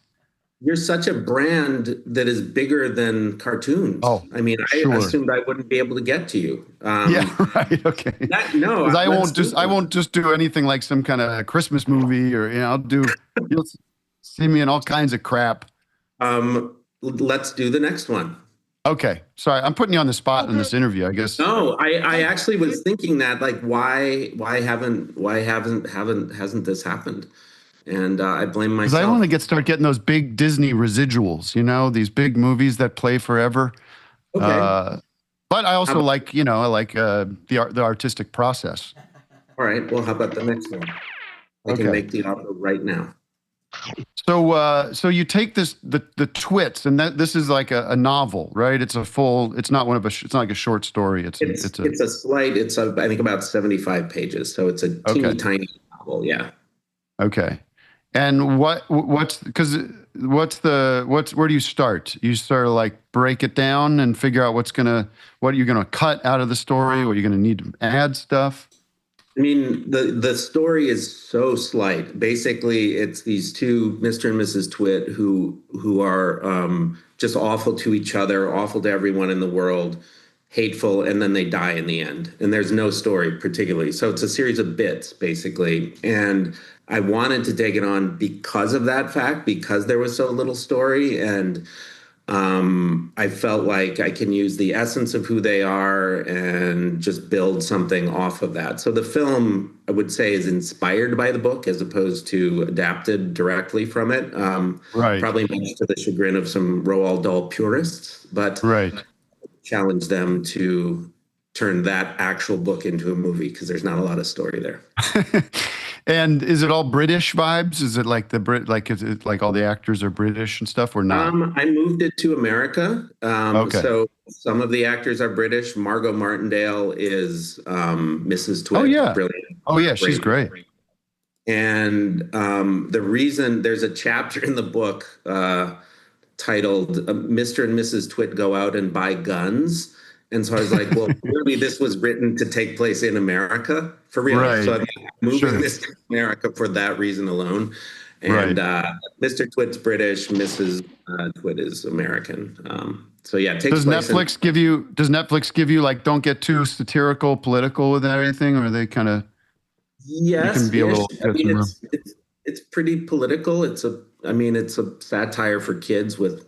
You're such a brand that is bigger than cartoons. Oh, I mean, I assumed I wouldn't be able to get to you. Yeah, right. Okay. No, I won't just do anything like some kind of Christmas movie, or you'll see me in all kinds of crap. Let's do the next one. Okay. Sorry, I'm putting you on the spot in this interview, I guess. No, I actually was thinking that, like, why hasn't this happened? And I blame myself. Because I want to start getting those big Disney residuals, these big movies that play forever. Okay. But I also like the artistic process. All right. Well, how about the next one? I can make the offer right now. So you take the Twits, and this is like a novel, right? It's not it's not like a short story. I think about 75 pages. So it's a teeny tiny novel. Yeah. Okay. And where do you start? You sort of like break it down and figure out what you're gonna cut out of the story, what you're gonna need to add stuff. I mean, the story is so slight. Basically, it's these two, Mr. and Mrs. Twit, who are just awful to each other, awful to everyone in the world, hateful, and then they die in the end. And there's no story particularly. So it's a series of bits, basically. And I wanted to take it on because of that fact, because there was so little story. And I felt like I can use the essence of who they are and just build something off of that. So the film, I would say, is inspired by the book as opposed to adapted directly from it. Right. Probably much to the chagrin of some Roald Dahl purists, but challenge them to turn that actual book into a movie because there's not a lot of story there. And is it all British vibes? Is it like is it like all the actors are British and stuff, or not? I moved it to America. So some of the actors are British. Margot Martindale is Mrs. Twit. Oh yeah. Brilliant. Oh yeah, she's great. And the reason there's a chapter in the book titled Mr. and Mrs. Twit Go Out and Buy Guns. And so I was like, well, clearly this was written to take place in America for real. Right. So I'm moving this to America for that reason alone. And Mr. Twit's British, Mrs. Twit is American. So yeah, it takes place. Does Netflix give you like, don't get too satirical, political with everything, or are they kind of? Yes, can be a little, I mean, it's pretty political. It's a satire for kids with,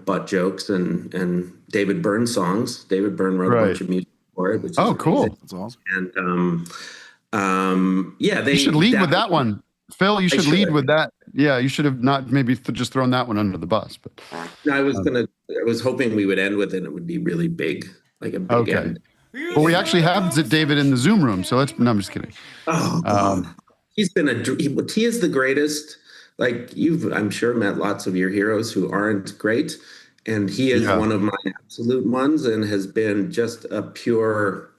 butt jokes and David Byrne songs. David Byrne wrote a bunch of music for it. Which is cool. Amazing. That's awesome. And you should lead with that one, Phil. You should lead with that. Yeah, you should have not maybe just thrown that one under the bus. But no, I was hoping we would end with it. It would be really big, like a big end. Well, we actually have David in the Zoom room, so no, I'm just kidding. Oh, he's been he is the greatest. Like I'm sure met lots of your heroes who aren't great, and he is one of my absolute ones, and has been just a pure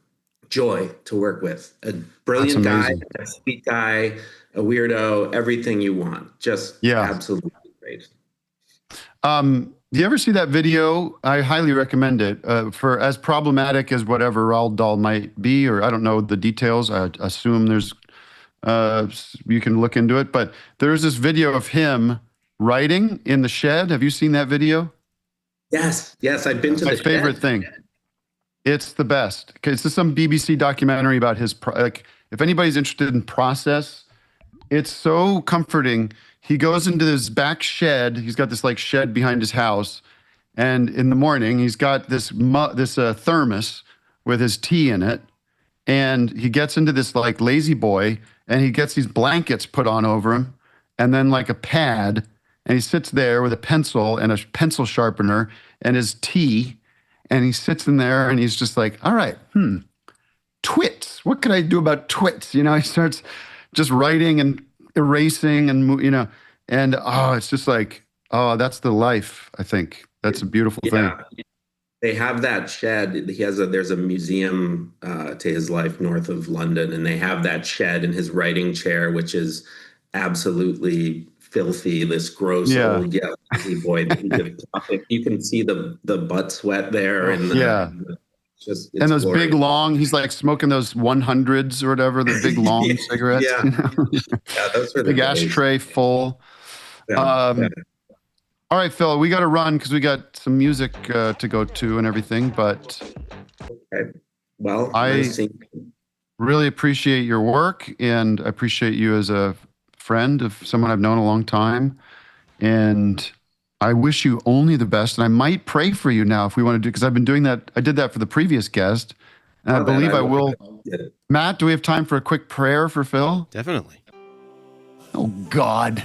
joy to work with. A brilliant guy, a sweet guy, a weirdo, everything you want. Just absolutely great. Do you ever see that video? I highly recommend it. For as problematic as whatever Roald Dahl might be, or I don't know the details. I assume there's. You can look into it, but there's this video of him writing in the shed. Have you seen that video? Yes, I've been to my favorite thing. It's the best. It's just some BBC documentary about his if anybody's interested in process, it's so comforting. He goes into this back shed. He's got this like shed behind his house, and in the morning he's got this thermos with his tea in it, and he gets into this like lazy boy. And he gets these blankets put on over him and then like a pad. And he sits there with a pencil and a pencil sharpener and his tea. And he sits in there and he's just like, all right, Twits. What could I do about Twits? He starts just writing and erasing and, and it's just like, that's the life, I think. That's a beautiful thing. They have that shed. There's a museum to his life north of London, and they have that shed in his writing chair, which is absolutely filthy. This gross old lazy boy. You can see the butt sweat there, and those glorious. Big long. He's like smoking those 100s or whatever, the big long cigarettes. Those are the big ashtray full. All right, Phil, we got to run because we got some music to go to and everything. But well, I really appreciate your work, and I appreciate you as a friend of someone I've known a long time. And I wish you only the best. And I might pray for you now if we want to do, because I've been doing that. I did that for the previous guest, and I believe I will. Matt, do we have time for a quick prayer for Phil? Definitely. Oh, God.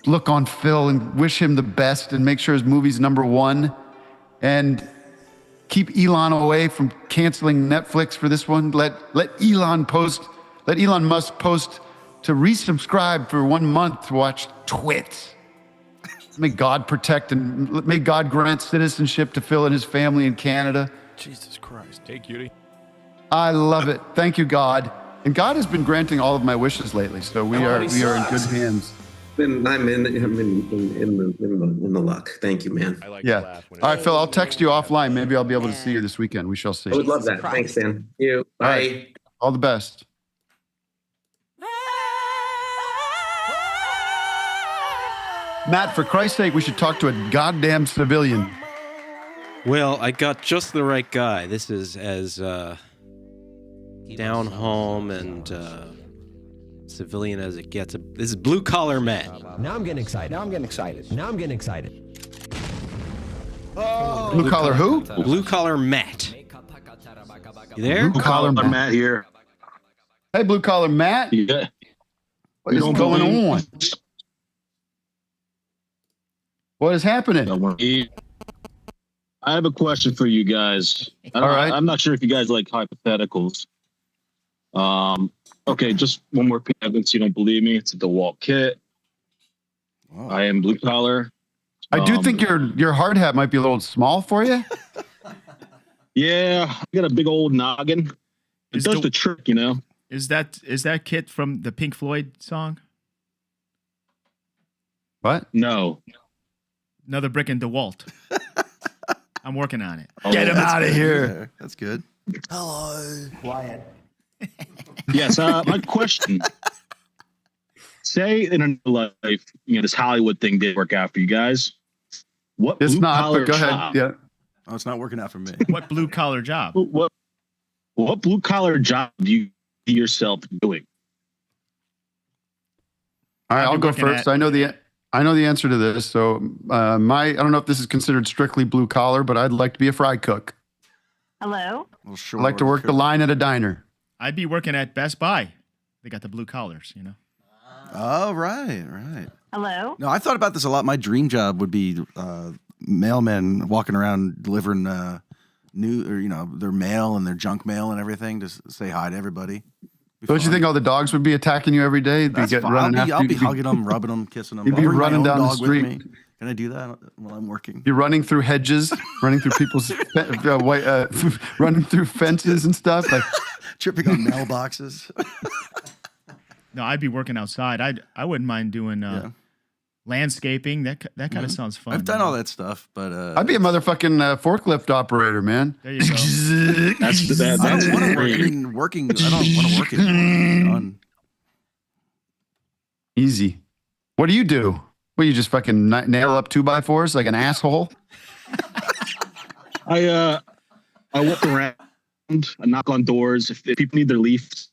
Look on Phil and wish him the best and make sure his movie's #1 and keep Elon away from canceling Netflix for this one. Let Elon Musk post to resubscribe for 1 month to watch Twits. May God protect and may God grant citizenship to Phil and his family in Canada. Jesus Christ. Hey, cutie. I love it. Thank you, God. And God has been granting all of my wishes lately, so we are in good hands. I'm in the luck. Thank you, man. I like Yeah. to laugh when All right, Phil, I'll text you offline. Maybe I'll be able to see you this weekend. We shall see. I would love that. Thanks, Dan. Thank you. Bye. All right. All the best. Matt, for Christ's sake, we should talk to a goddamn civilian. Well, I got just the right guy. This is as down home and civilian as it gets. This is Blue Collar Matt. Now I'm getting excited. Blue Collar who? Blue Collar Matt. You there? Blue Collar Matt here. Hey, Blue Collar Matt. Yeah. What is going on? What is happening? I have a question for you guys. All right. I'm not sure if you guys like hypotheticals. Okay, just one more evidence. You don't believe me? It's a DeWalt kit. Wow. I am blue collar. I do think your hard hat might be a little small for you. Yeah, I got a big old noggin. It does the trick, you know. Is that kit from the Pink Floyd song? What? No. Another brick in DeWalt. I'm working on it. Get him out of here. That's good. Hello. Quiet. Yes, my question. Say in another life, this Hollywood thing did work out for you guys. What It's blue not, collar but go job? ahead. Yeah. Oh, it's not working out for me. What blue collar job? What blue collar job do you see yourself doing? All right, I'll I'll be go working first. I know the answer to this. So I don't know if this is considered strictly blue collar, but I'd like to be a fry cook. Hello? Well, I'd sure. like to work the line at a diner. I'd be working at Best Buy. They got the blue collars, Oh, right. Hello? No, I thought about this a lot. My dream job would be mailmen walking around delivering their mail and their junk mail and everything to say hi to everybody. Don't you think all the dogs would be attacking you every day? That's fine. I'll be hugging them, rubbing them, kissing them. You'd be I'll bring my running own down the dog with street. me. Can I do that while I'm working? You're running through hedges, running through people's, running through fences and stuff. Like tripping on mailboxes. No, I'd be working outside. I wouldn't mind doing landscaping. That kind of sounds fun. I've done all that stuff, but I'd be a motherfucking forklift operator, man. There you go. That's I don't want to work. I don't want to work anymore. Easy. What do you do? Well, you just fucking nail up 2x4s like an asshole? I walk around. I knock on doors. If people need their leaves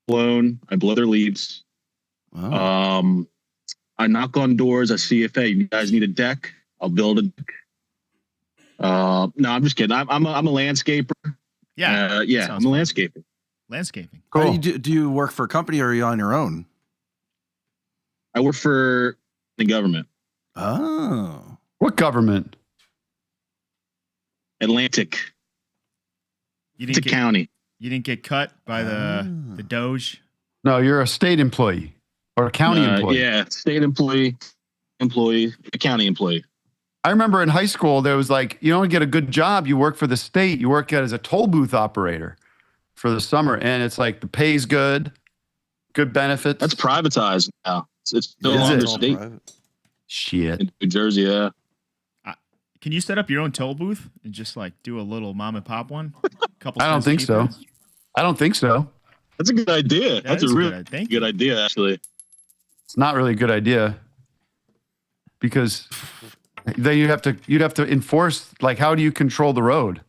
blown, I blow their leaves. Wow. I knock on doors. I see if you guys need a deck, I'll build a deck. No, I'm just kidding. I'm a landscaper. Yeah. I'm a landscaper. Landscaping. Cool. Do you work for a company or are you on your own? I work for the government. Oh. What government? Atlantic. It's a county. You didn't get cut by the Doge? No, you're a state employee or a county employee. Yeah, state employee, a county employee. I remember in high school, there was like, you don't get a good job. You work for the state. You work as a toll booth operator for the summer. And it's like the pay's good benefits. That's privatized now. It's no longer state. Shit. In New Jersey, yeah. Can you set up your own toll booth and just like do a little mom and pop one? I don't think so. I don't think so. That's a good idea. That's a really good idea, actually. It's not really a good idea because then you'd have to enforce, like, how do you control the road?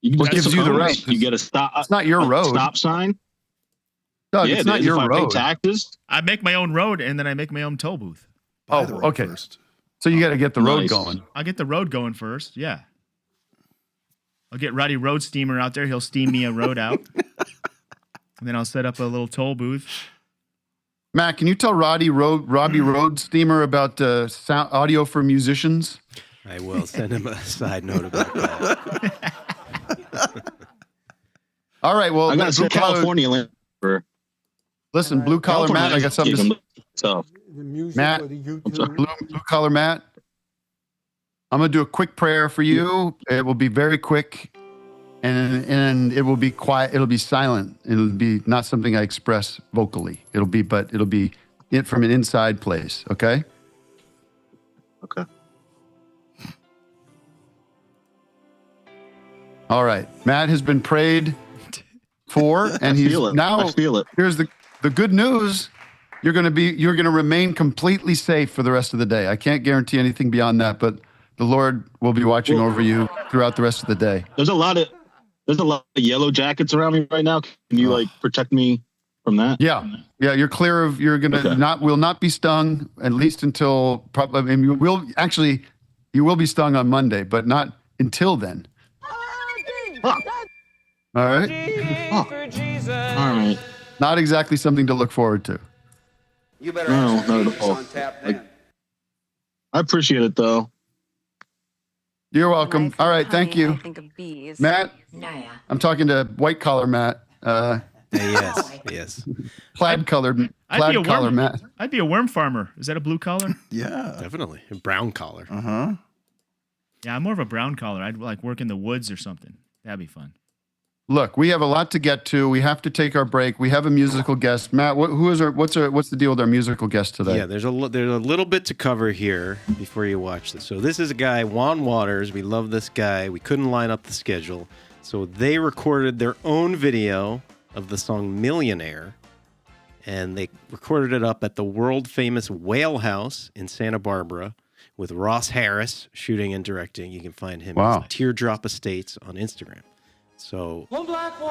What gives you the right? You get a stop. It's not your road. Stop sign. Doug, it's not your road. I pay taxes. I make my own road and then I make my own toll booth. Oh, okay. So you got to get the road Nice. going. I'll get the road going first. Yeah. I'll get Roddy Roadsteamer out there. He'll steam me a road out. And then I'll set up a little toll booth. Matt, can you tell Robby Roadsteamer about sound audio for musicians? I will send him a side note about that. All right. Well, I got some California land. Listen, blue collar Matt, I got something to say. Matt, blue collar Matt, I'm going to do a quick prayer for you. It will be very quick, and it will be quiet. It'll be silent. It'll be not something I express vocally. It'll be it from an inside place. Okay? Okay. All right. Matt has been prayed for, and he's now. I feel it. Here's the good news. You're going to remain completely safe for the rest of the day. I can't guarantee anything beyond that, but the Lord will be watching over you throughout the rest of the day. There's a lot of yellow jackets around me right now. Can you protect me from that? Yeah. You're clear of. You're gonna will not be stung at least until probably. I mean, you will be stung on Monday, but not until then. All right. All right. Not exactly something to look forward to. You better not at all. I appreciate it though. You're welcome. All right, thank you. Matt, I'm talking to white collar Matt. Yes. Plaid collar Matt. I'd be a worm farmer. Is that a blue collar? Yeah. Definitely. A brown collar. Uh-huh. Yeah, I'm more of a brown collar. I'd like work in the woods or something. That'd be fun. Look, we have a lot to get to. We have to take our break. We have a musical guest. Matt, what's the deal with our musical guest today? Yeah, there's a little bit to cover here before you watch this. So this is a guy, Juan Waters. We love this guy. We couldn't line up the schedule. So they recorded their own video of the song Millionaire, and they recorded it up at the world-famous Whale House in Santa Barbara with Ross Harris shooting and directing. You can find him at Teardrop Estates on Instagram. So we'll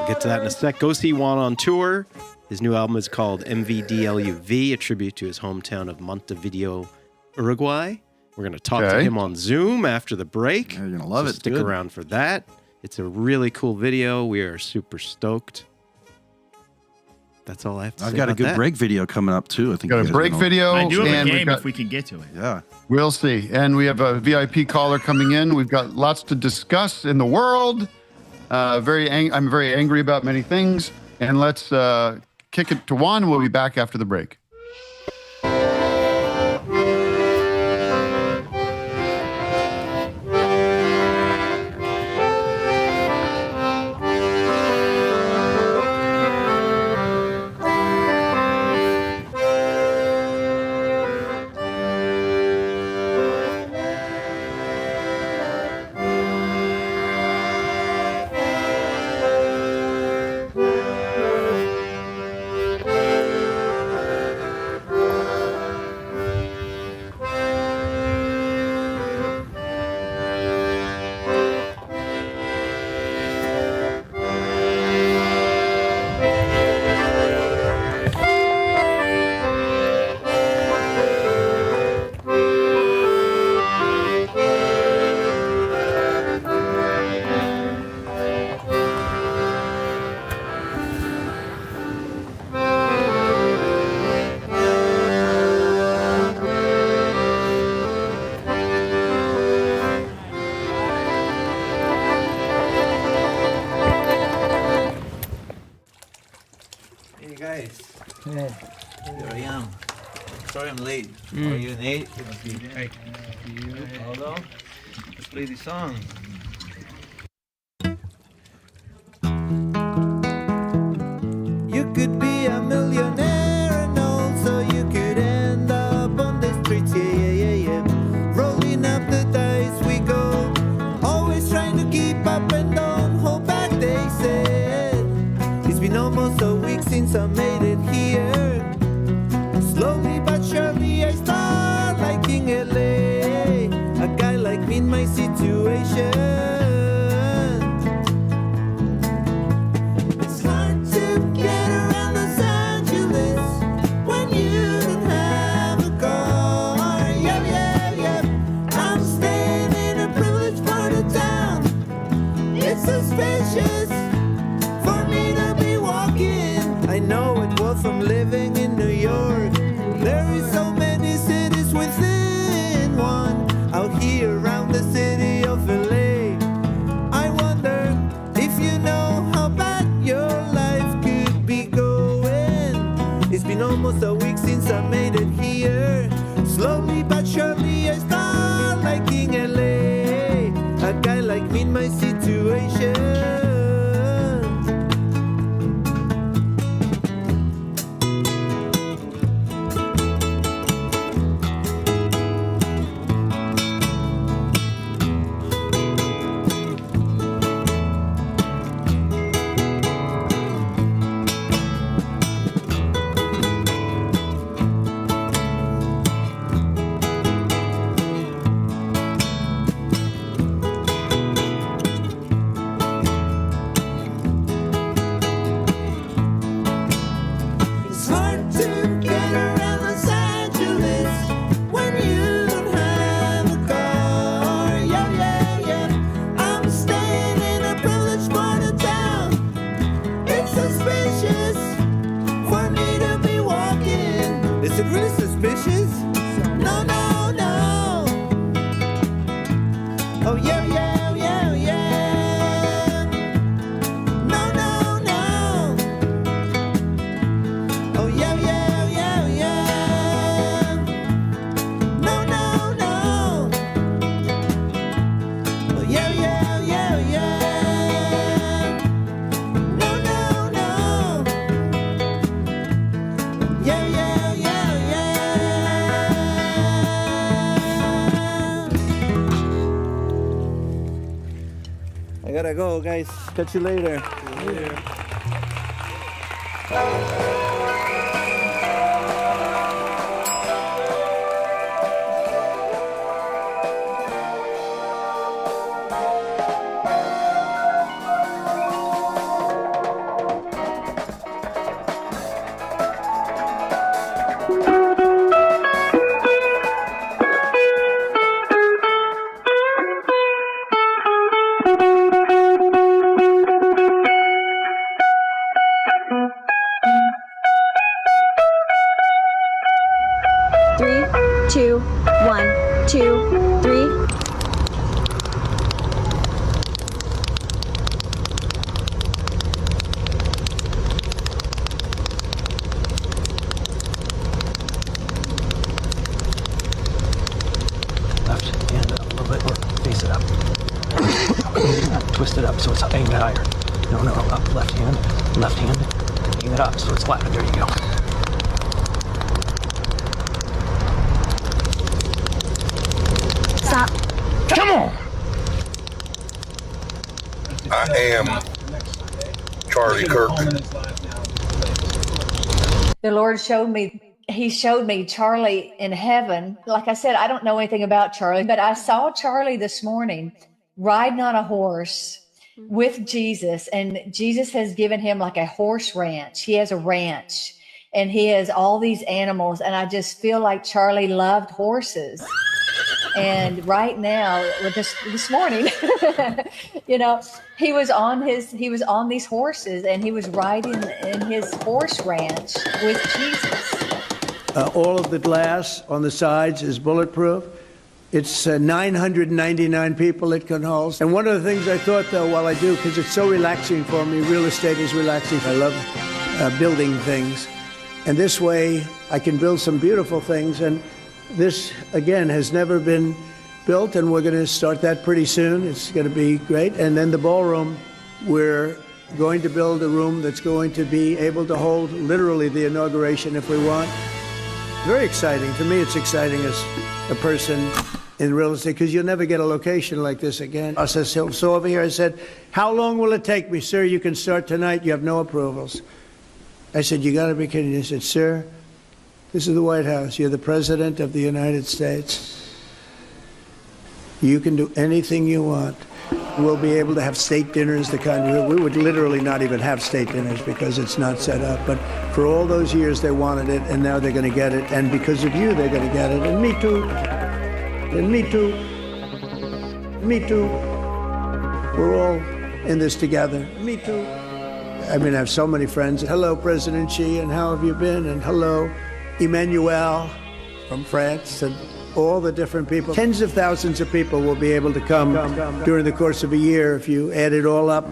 get to that in a sec. Go see Juan on tour. His new album is called MVD LUV, a tribute to his hometown of Montevideo, Uruguay. We're going to talk to him on Zoom after the break. Yeah, you're going to love it. Stick around for that. It's a really cool video. We are super stoked. That's all I have to say. I've got a good break video coming up too. I think got a break video. I do have a game if we can get to it. Yeah. We'll see. And we have a VIP caller coming in. We've got lots to discuss in the world. I'm very angry about many things. And let's kick it to Juan. We'll be back after the break. Here I am. Sorry I'm late. Are you Nate? Hold on. Let's play the song. You could be a millionaire and also you could end up on the streets, yeah. Rolling up the dice we go, always trying to keep up and don't hold back, they said. It's been almost a week since I made it here. Slowly but surely I start liking LA. A guy like me in my situation. It's hard to get around Los Angeles when you don't have a car. Yeah. I'm staying in a privileged part of town. It's suspicious for me to be walking. I know it well from living in New York. There is so many cities within one. Out here around the city of LA, I wonder if you know how bad your life could be going. Slowly but surely I start liking LA. A guy like me in my situation. It's hard to get around Los Angeles when you don't have a car. Yeah, yeah, yeah. I'm staying in a privileged part of town. It's suspicious for me to be walking. Is it really suspicious? No, no, no. Oh, yeah, yeah, yeah, yeah. No, no, no. Oh, yeah, yeah, yeah, yeah. No, no, no. Oh, yeah, yeah, yeah, yeah. No, no, no. Yeah, yeah, yeah, yeah. I gotta go, guys. Catch you later. Three, two, one, two, three. Left hand up a little bit, or face it up. Twist it up so it's aimed higher. No, no, up, left hand, aim it up so it's flat. There you go. Stop. Come on! I am Charlie Kirk. The Lord showed me, he showed me Charlie in heaven. Like I said, I don't know anything about Charlie, but I saw Charlie this morning riding on a horse with Jesus, and Jesus has given him like a horse ranch. He has a ranch and he has all these animals, and I just feel like Charlie loved horses. And right now, with this morning, you know, he was on these horses, and he was riding in his horse ranch with Jesus. All of the glass on the sides is bulletproof. It's 999 people it can hold. And one of the things I thought, though, while I do, because it's so relaxing for me, real estate is relaxing. I love building things. And this way, I can build some beautiful things. And this, again, has never been built, and we're going to start that pretty soon. It's going to be great. And then the ballroom, we're going to build a room that's going to be able to hold literally the inauguration if we want. Very exciting. To me, it's exciting as a person in real estate, because you'll never get a location like this again. So over here, I said, how long will it take me? Sir, you can start tonight. You have no approvals. I said, you got to be kidding. He said, sir, this is the White House. You're the President of the United States. You can do anything you want. We'll be able to have state dinners, the kind we would literally not even have state dinners because it's not set up. But for all those years, they wanted it, and now they're going to get it. And because of you, they're going to get it. And me too. And me too. Me too. We're all in this together. Me too. I mean, I have so many friends. Hello, President Xi, and how have you been? And hello, Emmanuel from France, and all the different people. Tens of thousands of people will be able to come during the course of a year if you add it all up.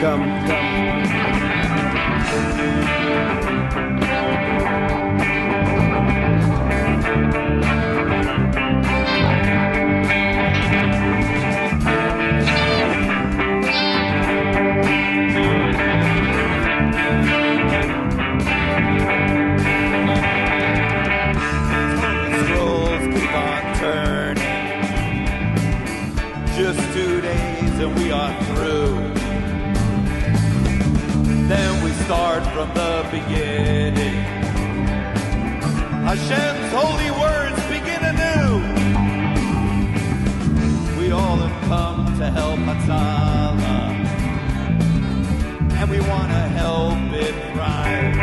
Come. and we are through. Then we start from the beginning. Hashem's holy words begin anew. We all have come to help Hatzalah, and we want to help it thrive.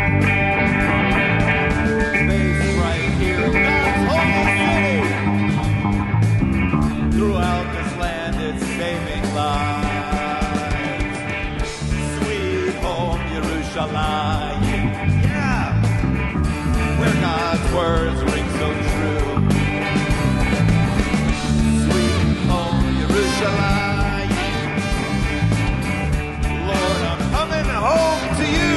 Based right here in God's holy city. Throughout this land, it's saving lives. Sweet home Yerushalayim, yeah, where God's words ring so true. Sweet home Yerushalayim, Lord, I'm coming home to you.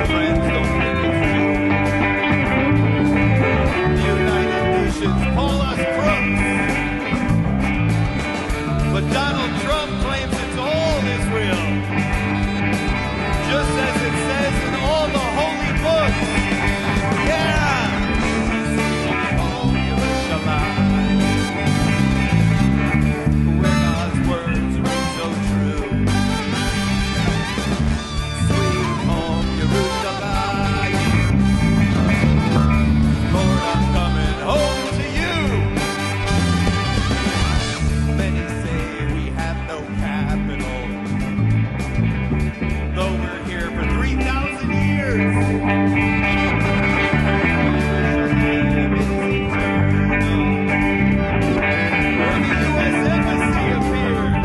Friends, don't think it's true. The United Nations call us crooks, but Donald Trump claims it's all Israel, just as it says in all the holy books. Yeah! Oh, Yerushalayim, where God's words ring so true. Sweet home Yerushalayim, Lord, I'm coming home to you. Many say we have no capital, though we're here for 3,000 years. Yerushalayim is eternal, where the U.S. Embassy appears.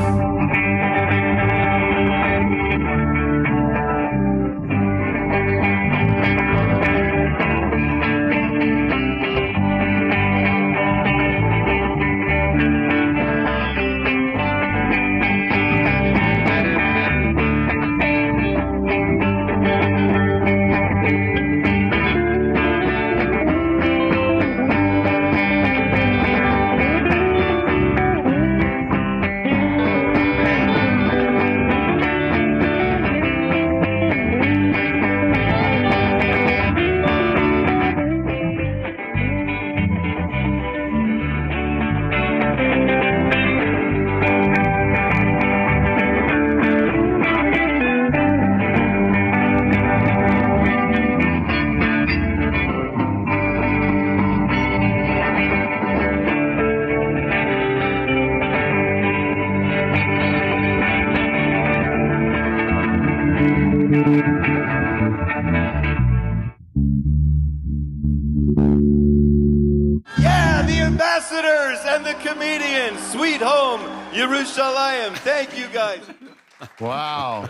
Yeah, the ambassadors and the comedians. Sweet home, Yerushalayim. Thank you, guys. Wow.